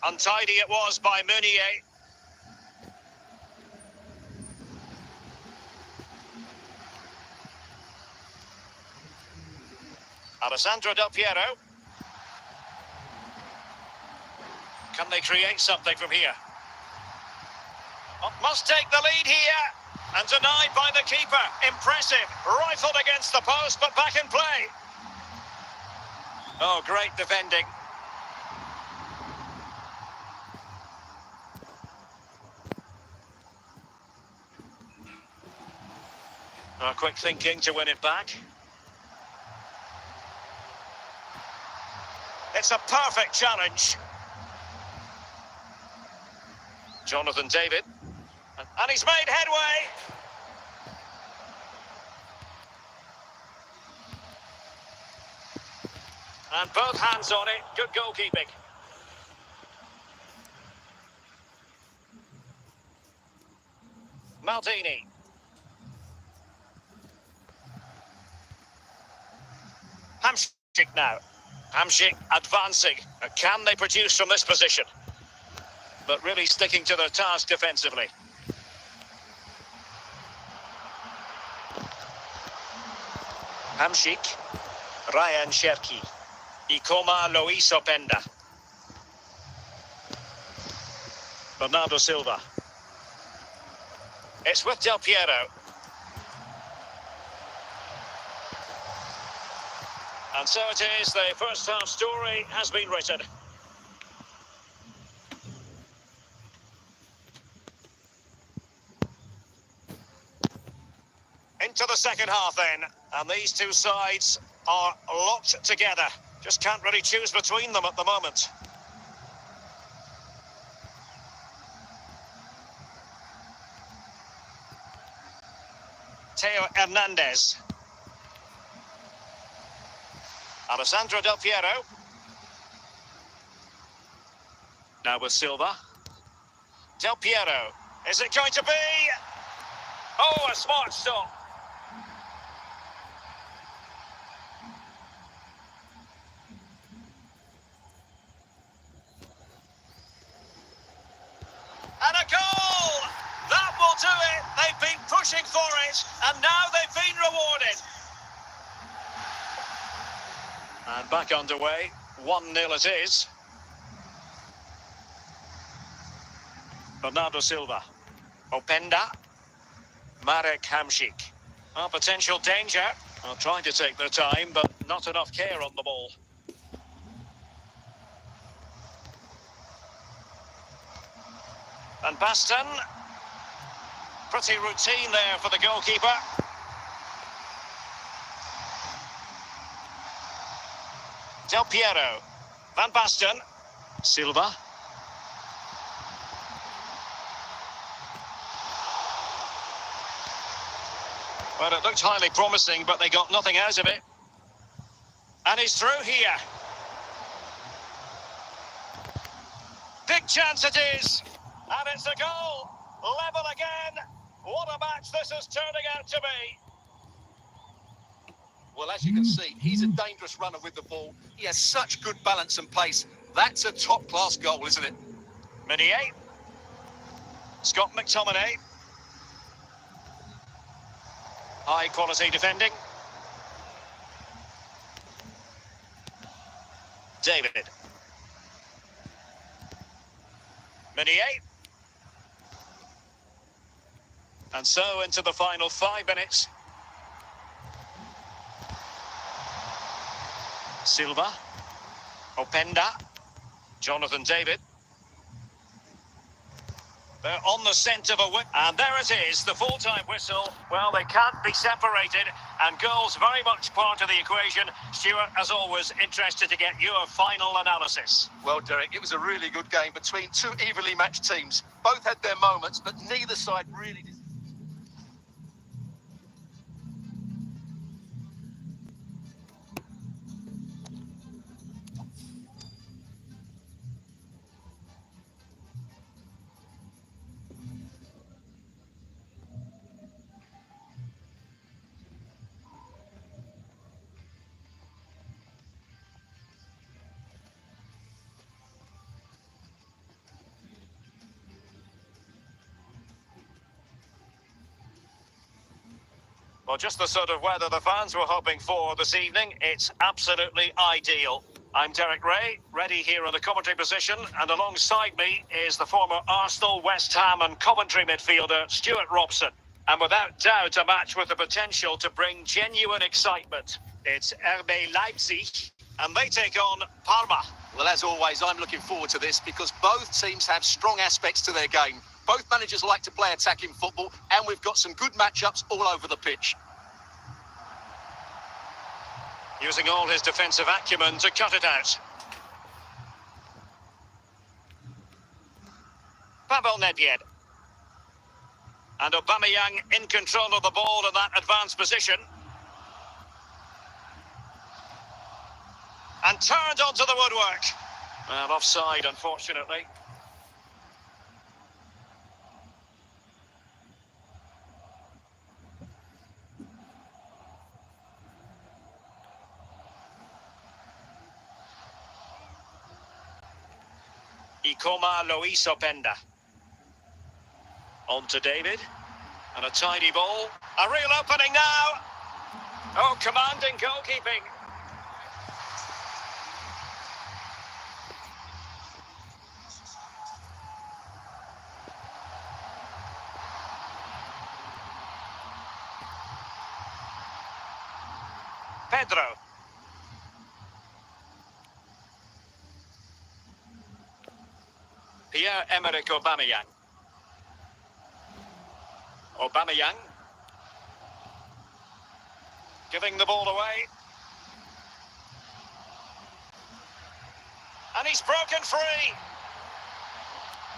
Untidy it was by Meunier. Alessandro Del Piero. Can they create something from here? Oh, must take the lead here. And denied by the keeper. Impressive. Rifled against the post, but back in play. Oh, great defending. Oh, quick thinking to win it back. It's a perfect challenge. Jonathan David. And he's made headway. And both hands on it. Good goalkeeping. Maldini. Hamšík now. Hamšík advancing. Can they produce from this position? But really sticking to their task defensively. Hamšík. Ryan Cherki. Ikoma Luis Openda. Bernardo Silva. It's with Del Piero. And so it is, the first half story has been written. to the second half then, and these two sides are locked together. Just can't really choose between them at the moment. Teo Hernandez. Alessandro Del Piero. Now with Silva. Del Piero. Is it going to be? Oh, a smart stop. And a goal! That will do it. They've been pushing for it, and now they've been rewarded. And back underway. 1-0 it is. Bernardo Silva. Openda. Marek Hamšík. Potential danger. Trying to take their time, but not enough care on the ball. And Baston. Pretty routine there for the goalkeeper. Del Piero. Van Basten. Silva. Well, it looked highly promising, but they got nothing out of it. And he's through here. Big chance it is. And it's a goal. Level again. What a match this is turning out to be. Well, as you can see, he's a dangerous runner with the ball. He has such good balance and pace. That's a top-class goal, isn't it? Minier. Scott McTominay. High-quality defending. David. Minier. And so into the final 5 minutes. Silva. Openda. Jonathan David. They're on the scent of a win. And there it is, the full-time whistle. Well, they can't be separated, and goals very much part of the equation. Stuart, as always, interested to get your final analysis. Well, Derek, it was a really good game between two evenly matched teams. Both had their moments, but neither side really did. Well, just the sort of weather the fans were hoping for this evening. It's absolutely ideal. I'm Derek Ray, ready here in the commentary position, and alongside me is the former Arsenal, West Ham and Coventry midfielder, Stuart Robson. And without doubt, a match with the potential to bring genuine excitement. It's RB Leipzig, and they take on Parma. Well, as always, I'm looking forward to this because both teams have strong aspects to their game. Both managers like to play attacking football, and we've got some good matchups all over the pitch. Using all his defensive acumen to cut it out. Pavel Nedved. And Aubameyang in control of the ball in that advanced position. And turned onto the woodwork. Well, offside, unfortunately. Ikoma Luis Openda. On to David. And a tidy ball. A real opening now. Oh, commanding goalkeeping. Pedro. Pierre-Emerick Aubameyang. Aubameyang. Giving the ball away. And he's broken free.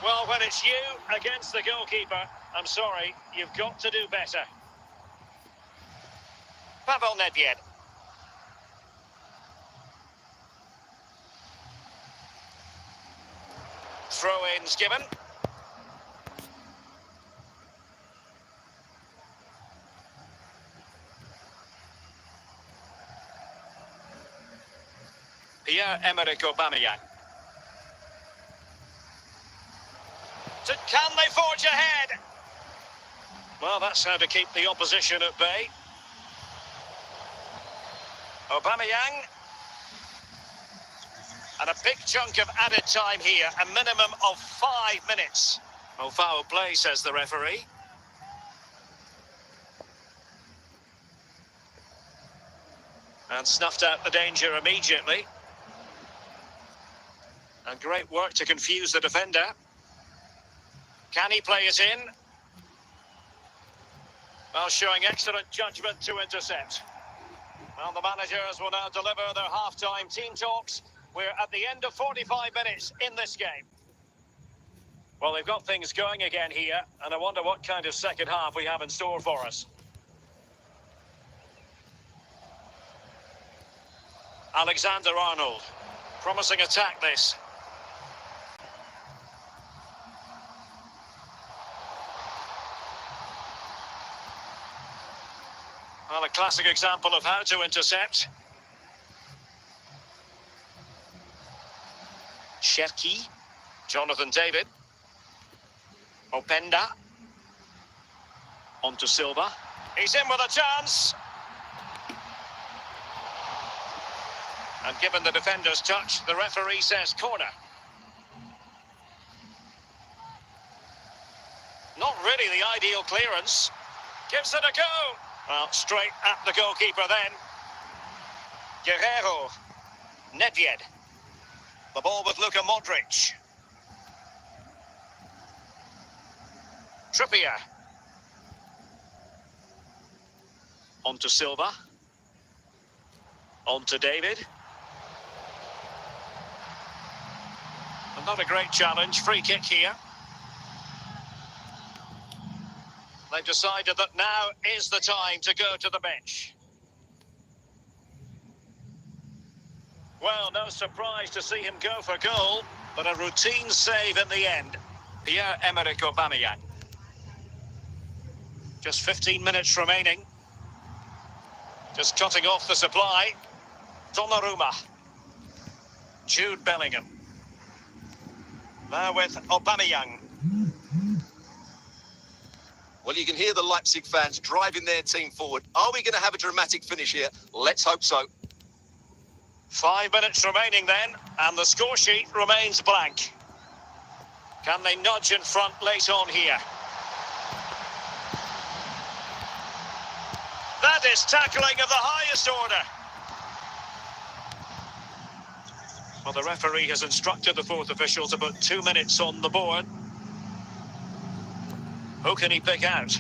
Well, when it's you against the goalkeeper, I'm sorry, you've got to do better. Pavel Nedved. Throw-ins given. Pierre-Emerick Aubameyang. Can they forge ahead? Well, that's how to keep the opposition at bay. Aubameyang. And a big chunk of added time here, a minimum of 5 minutes. Oh, foul play, says the referee. And snuffed out the danger immediately. And great work to confuse the defender. Can he play it in? Well, showing excellent judgment to intercept. Well, the managers will now deliver their half-time team talks. We're at the end of 45 minutes in this game. Well, they've got things going again here, and I wonder what kind of second half we have in store for us. Alexander-Arnold. Promising attack, this. Well, a classic example of how to intercept. Cherki, Jonathan David, Openda, on to Silva. He's in with a chance. And given the defender's touch, the referee says corner. Not really the ideal clearance. Gives it a go. Well, straight at the goalkeeper then. Guerrero. Nedved. The ball with Luka Modric. Trippier. On to Silva. On to David. And not a great challenge. Free kick here. They've decided that now is the time to go to the bench. Well, no surprise to see him go for goal, but a routine save in the end. Pierre-Emerick Aubameyang. Just 15 minutes remaining. Just cutting off the supply. Donnarumma. Jude Bellingham. Now with Aubameyang. Well, you can hear the Leipzig fans driving their team forward. Are we going to have a dramatic finish here? Let's hope so. 5 minutes remaining then, and the score sheet remains blank. Can they nudge in front late on here? That is tackling of the highest order. Well, the referee has instructed the fourth official to put 2 minutes on the board. Who can he pick out?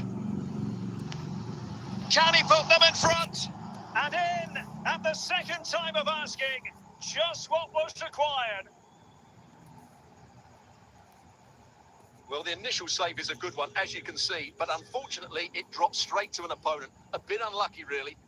Can he put them in front? And in at the second time of asking, just what was required. Well, the initial save is a good one, as you can see, but unfortunately it dropped straight to an opponent. A bit unlucky, really.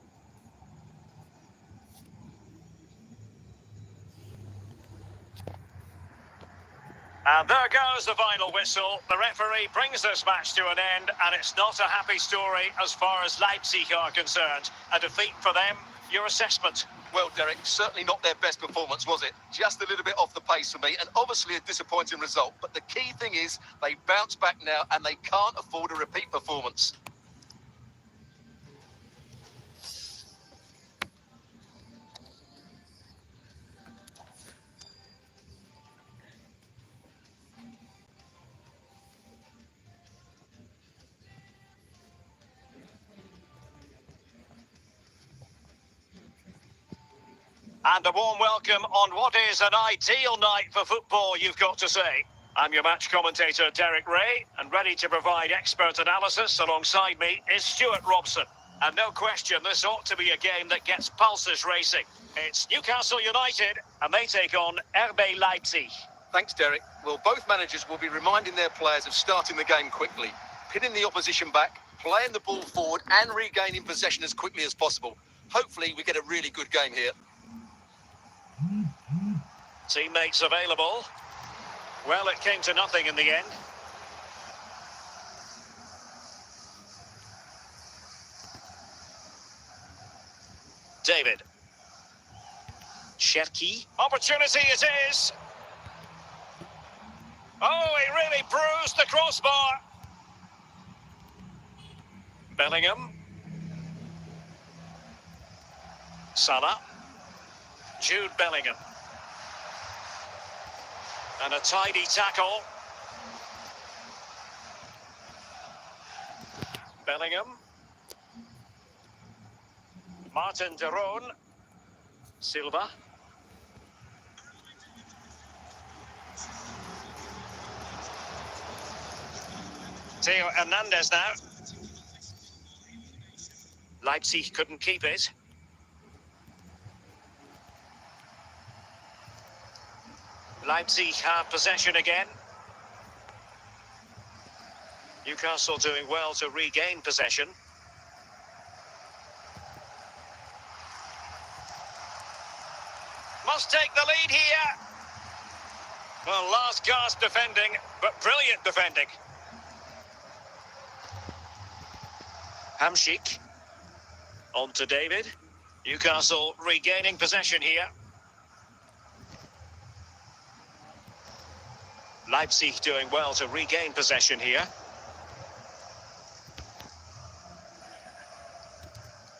And there goes the final whistle. The referee brings this match to an end, and it's not a happy story as far as Leipzig are concerned. A defeat for them. Your assessment? Well, Derek, certainly not their best performance, was it? Just a little bit off the pace for me, and obviously a disappointing result. But the key thing is they bounce back now, and they can't afford a repeat performance. And a warm welcome on what is an ideal night for football, you've got to say. I'm your match commentator, Derek Ray, and ready to provide expert analysis alongside me is Stuart Robson. And no question, this ought to be a game that gets pulses racing. It's Newcastle United, and they take on RB Leipzig. Thanks, Derek. Well, both managers will be reminding their players of starting the game quickly, pinning the opposition back, playing the ball forward and regaining possession as quickly as possible. Hopefully we get a really good game here. Teammates available. Well, it came to nothing in the end. David. Cherki. Opportunity it is. Oh, he really bruised the crossbar. Bellingham. Salah. Jude Bellingham. And a tidy tackle. Bellingham. Martin de Roon. Silva. Theo Hernandez now. Leipzig couldn't keep it. Leipzig have possession again. Newcastle doing well to regain possession. Must take the lead here. Well, last gasp defending, but brilliant defending. Hamšík. On to David. Newcastle regaining possession here. Leipzig doing well to regain possession here.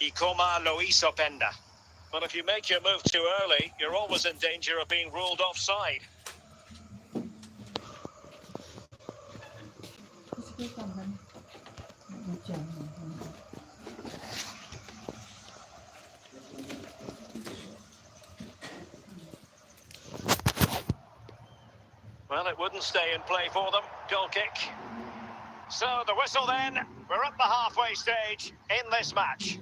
Ikoma Luis Openda. Well, if you make your move too early, you're always in danger of being ruled offside. Well, it wouldn't stay in play for them. Goal kick. So the whistle then. We're at the halfway stage in this match.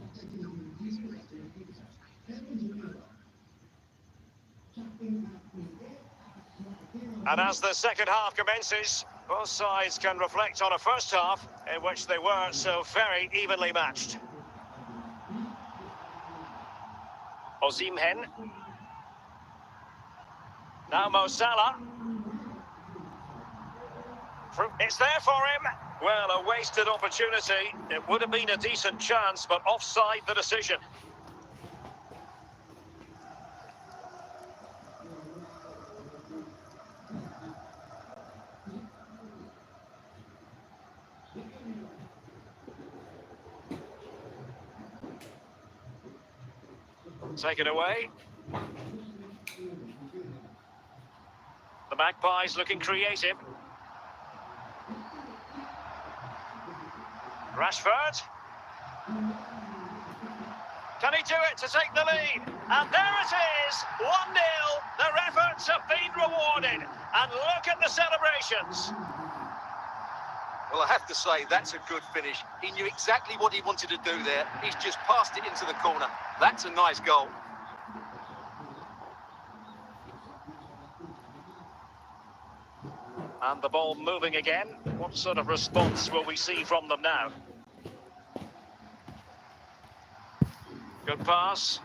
And as the second half commences, both sides can reflect on a first half in which they were so very evenly matched. Osimhen. Now Mo Salah. It's there for him. Well, a wasted opportunity. It would have been a decent chance, but offside the decision. Taken away. The Magpies looking creative. Rashford. Can he do it to take the lead? And there it is, 1-0. Their efforts have been rewarded. And look at the celebrations. Well, I have to say, that's a good finish. He knew exactly what he wanted to do there. He's just passed it into the corner. That's a nice goal. And the ball moving again. What sort of response will we see from them now? Good pass.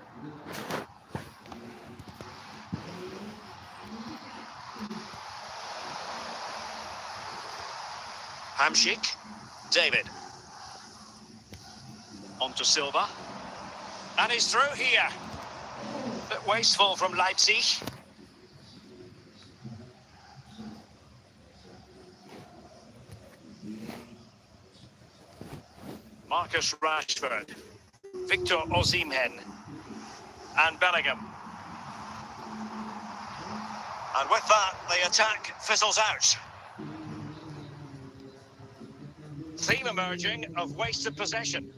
Hamšík. David. On to Silva. And he's through here. Bit wasteful from Leipzig. Marcus Rashford. Victor Osimhen. And Bellingham. And with that, the attack fizzles out. Theme emerging of wasted possession.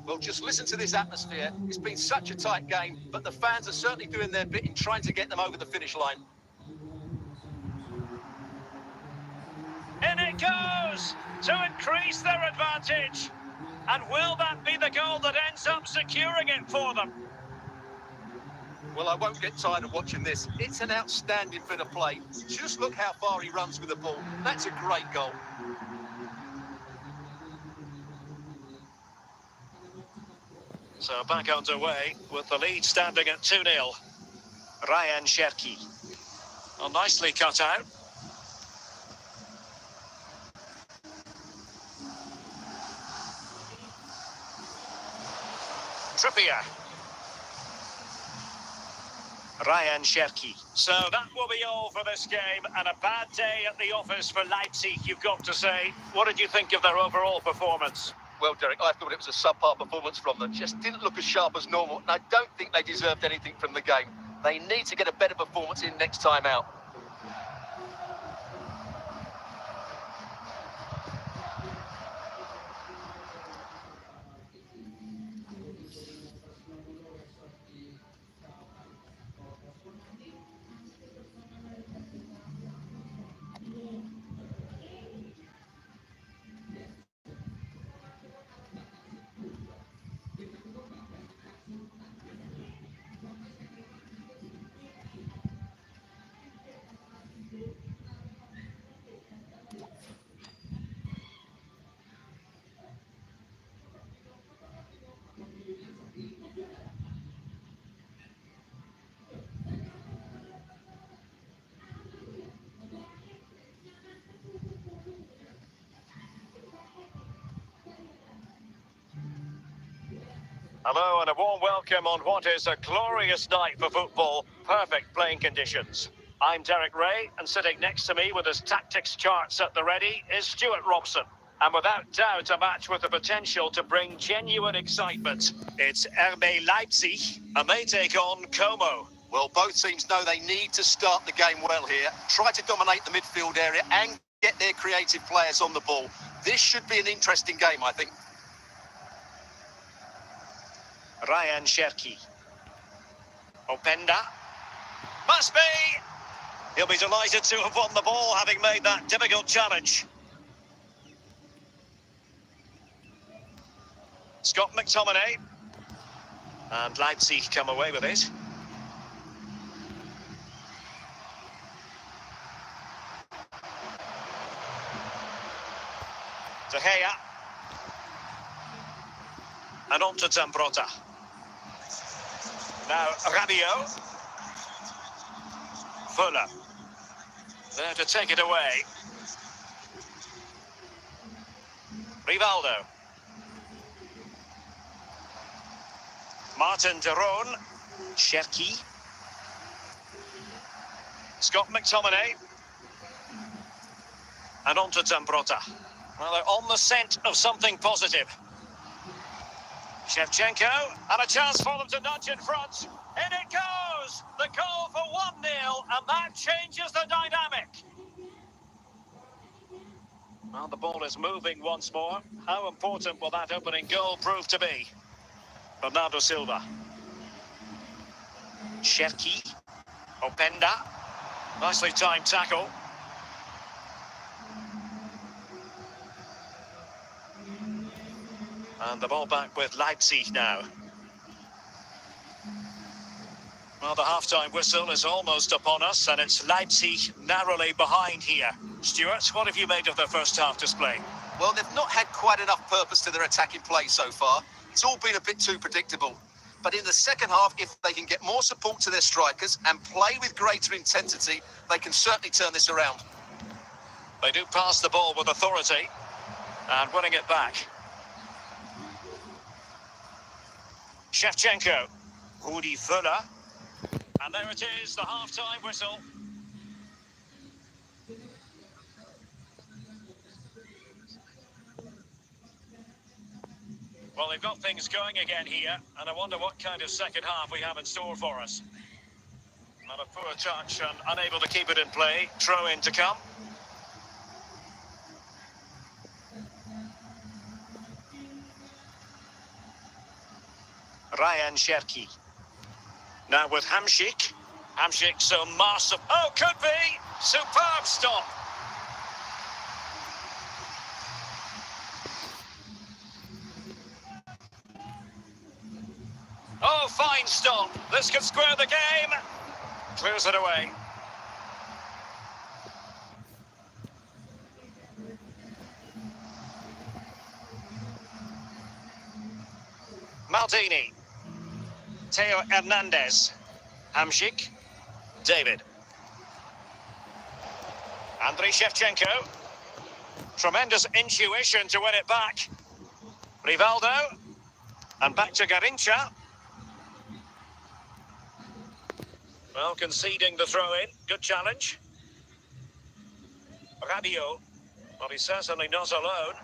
Well, just listen to this atmosphere. It's been such a tight game, but the fans are certainly doing their bit in trying to get them over the finish line. In it goes to increase their advantage. And will that be the goal that ends up securing it for them? Well, I won't get tired of watching this. It's an outstanding bit of play. Just look how far he runs with the ball. That's a great goal. So back underway with the lead standing at 2-0. Ryan Cherki. Oh, nicely cut out. Trippier. Ryan Cherki. So that will be all for this game, and a bad day at the office for Leipzig, you've got to say. What did you think of their overall performance? Well, Derek, I thought it was a subpar performance from them. Just didn't look as sharp as normal, and I don't think they deserved anything from the game. They need to get a better performance in next time out. Hello and a warm welcome on what is a glorious night for football. Perfect playing conditions. I'm Derek Ray, and sitting next to me with his tactics charts at the ready is Stuart Robson. And without doubt, a match with the potential to bring genuine excitement. It's RB Leipzig, and they take on Como. Well, both teams know they need to start the game well here. Try to dominate the midfield area and get their creative players on the ball. This should be an interesting game, I think. Ryan Cherki. Openda. Must be! He'll be delighted to have won the ball, having made that difficult challenge. Scott McTominay. And Leipzig come away with it. De Gea. And on to Zambrota. Now Rabiot. Fuller. There to take it away. Rivaldo. Martin de Roon. Cherki. Scott McTominay. And on to Zambrota. Well, they're on the scent of something positive. Shevchenko, and a chance for them to nudge in front. In it goes! The goal for 1-0, and that changes the dynamic. Well, the ball is moving once more. How important will that opening goal prove to be? Bernardo Silva. Cherki. Openda. Nicely timed tackle. And the ball back with Leipzig now. Well, the half-time whistle is almost upon us, and it's Leipzig narrowly behind here. Stuart, what have you made of their first half display? Well, they've not had quite enough purpose to their attacking play so far. It's all been a bit too predictable. But in the second half, if they can get more support to their strikers and play with greater intensity, they can certainly turn this around. They do pass the ball with authority, and winning it back. Shevchenko, Rudi Fuller, and there it is, the half-time whistle. Well, they've got things going again here, and I wonder what kind of second half we have in store for us. Not a poor touch and unable to keep it in play. Throw in to come. Ryan Cherki. Now with Hamšík. Hamšík so massive. Oh, could be! Superb stop. Blinding stop. This could square the game. Clears it away. Maldini. Teo Hernandez. Hamšík. David. Andriy Shevchenko. Tremendous intuition to win it back. Rivaldo. And back to Garincha. Well, conceding the throw-in. Good challenge. Rabiot. Well, he's certainly not alone.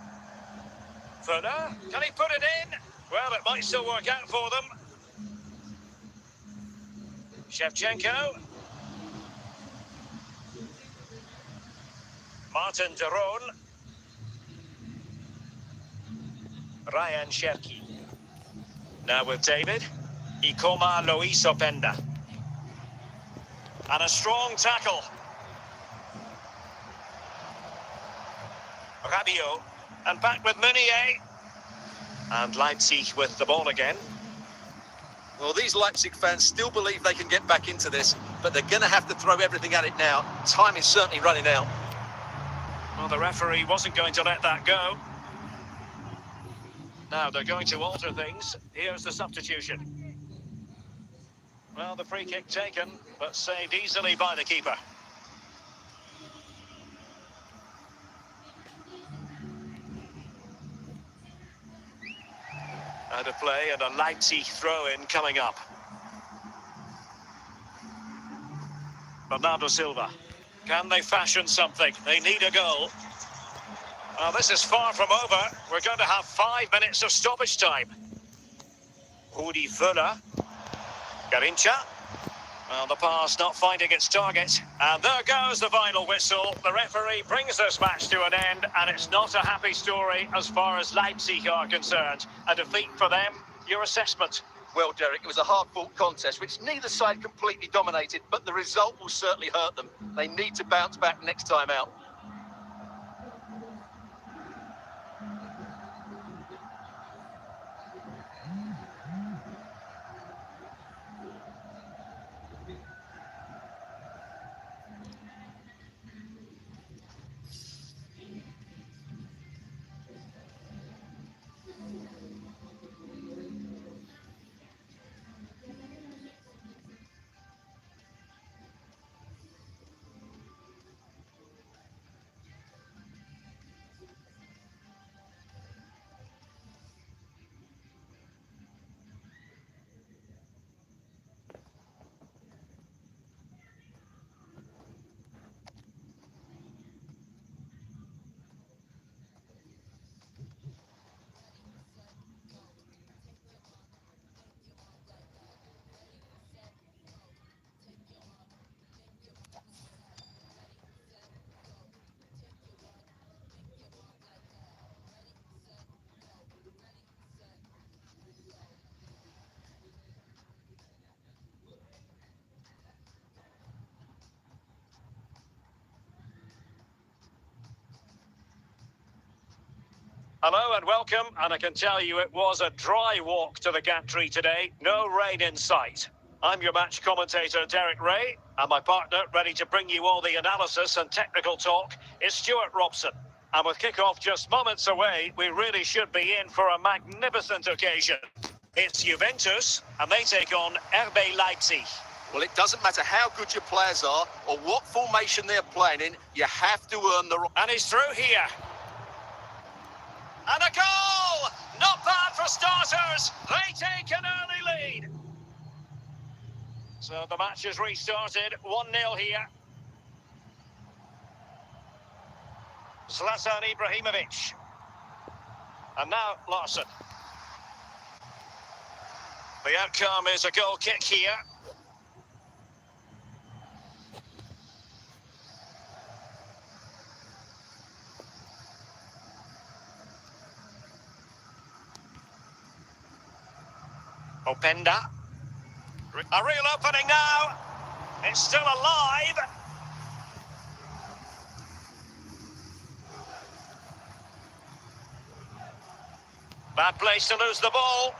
Further. Can he put it in? Well, it might still work out for them. Shevchenko. Martin de Roon. Ryan Cherki. Now with David. Ikoma Luis Openda. And a strong tackle. Rabiot. And back with Meunier. And Leipzig with the ball again. Well, these Leipzig fans still believe they can get back into this, but they're going to have to throw everything at it now. Time is certainly running out. Well, the referee wasn't going to let that go. Now they're going to alter things. Here's the substitution. Well, the free kick taken, but saved easily by the keeper. Out of play and a Leipzig throw-in coming up. Bernardo Silva. Can they fashion something? They need a goal. Well, this is far from over. We're going to have 5 minutes of stoppage time. Rudi Völler. Garincha. Well, the pass not finding its target. And there goes the final whistle. The referee brings this match to an end, and it's not a happy story as far as Leipzig are concerned. A defeat for them. Your assessment? Well, Derek, it was a hard-fought contest, which neither side completely dominated, but the result will certainly hurt them. They need to bounce back next time out. Hello and welcome, and I can tell you it was a dry walk to the gantry today. No rain in sight. I'm your match commentator, Derek Ray, and my partner, ready to bring you all the analysis and technical talk, is Stuart Robson. And with kick-off just moments away, we really should be in for a magnificent occasion. It's Juventus, and they take on RB Leipzig. Well, it doesn't matter how good your players are or what formation they're playing in, you have to earn the right. And he's through here. And a goal! Not bad for starters. They take an early lead. So the match has restarted. 1-0 here. Zlatan Ibrahimovic. And now Larsson. The outcome is a goal kick here. Openda. A real opening now. It's still alive. Bad place to lose the ball.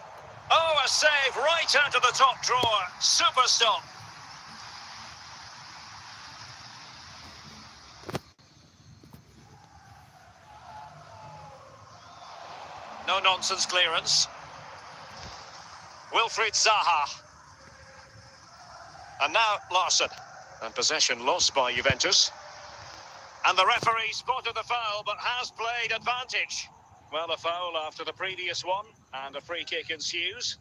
Oh, a save right out of the top drawer. Super stop. No-nonsense clearance. Wilfried Zaha. And now Larsson. And possession lost by Juventus. And the referee spotted the foul, but has played advantage. Well, a foul after the previous one, and a free kick ensues.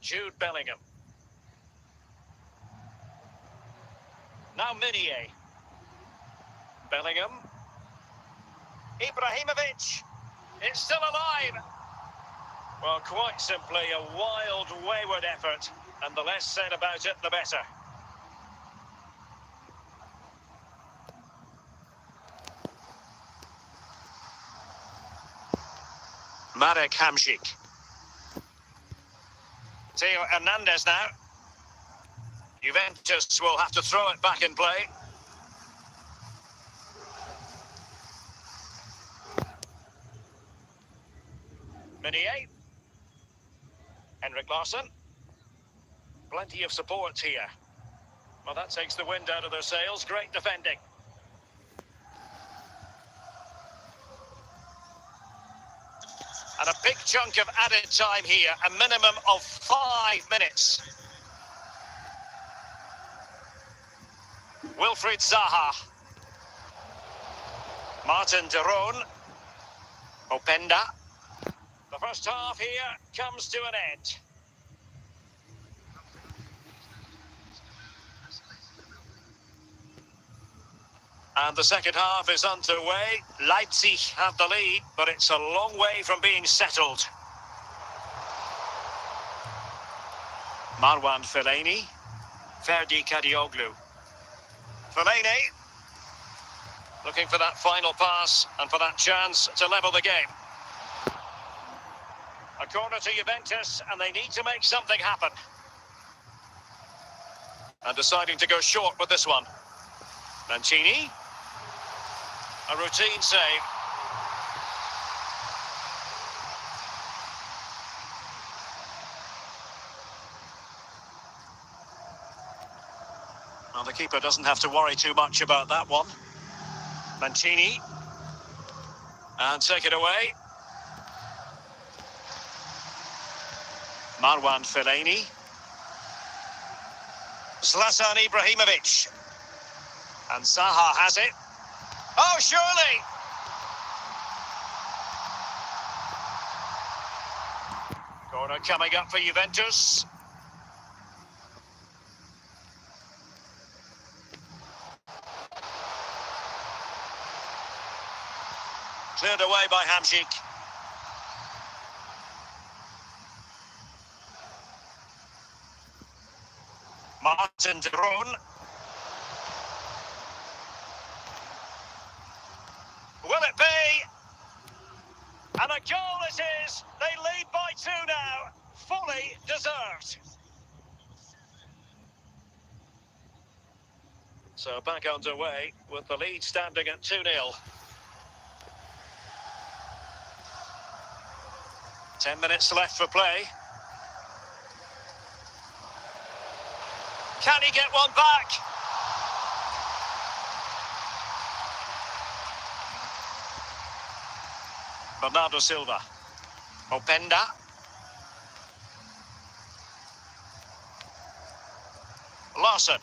Jude Bellingham. Now Meunier. Bellingham. Ibrahimovic. It's still alive. Well, quite simply a wild, wayward effort, and the less said about it, the better. Marek Hamšík. Theo Hernandez now. Juventus will have to throw it back in play. Meunier. Henrik Larsson. Plenty of support here. Well, that takes the wind out of their sails. Great defending. And a big chunk of added time here, a minimum of 5 minutes. Wilfried Zaha. Martin de Roon. Openda. The first half here comes to an end. And the second half is underway. Leipzig have the lead, but it's a long way from being settled. Marwan Fellaini. Ferdi Kadioglu. Fellaini. Looking for that final pass and for that chance to level the game. A corner to Juventus, and they need to make something happen. And deciding to go short with this one. Mancini. A routine save. Well, the keeper doesn't have to worry too much about that one. Mancini. And take it away. Marwan Fellaini. Zlatan Ibrahimovic. And Zaha has it. Oh, surely! Corner coming up for Juventus. Cleared away by Hamšík. Martin de Roon. Will it be? And a goal it is. They lead by 2 now. Fully deserved. So back underway with the lead standing at 2-0. 10 minutes left for play. Can he get one back? Bernardo Silva. Openda. Larsson.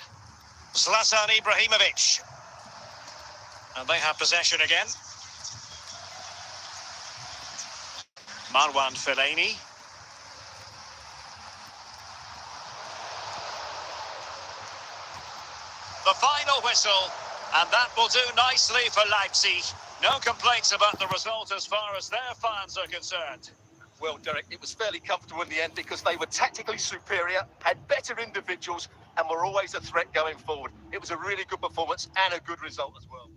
Zlatan Ibrahimovic. And they have possession again. Marwan Fellaini. The final whistle, and that will do nicely for Leipzig. No complaints about the result as far as their fans are concerned. Well, Derek, it was fairly comfortable in the end because they were tactically superior, had better individuals, and were always a threat going forward. It was a really good performance and a good result as well.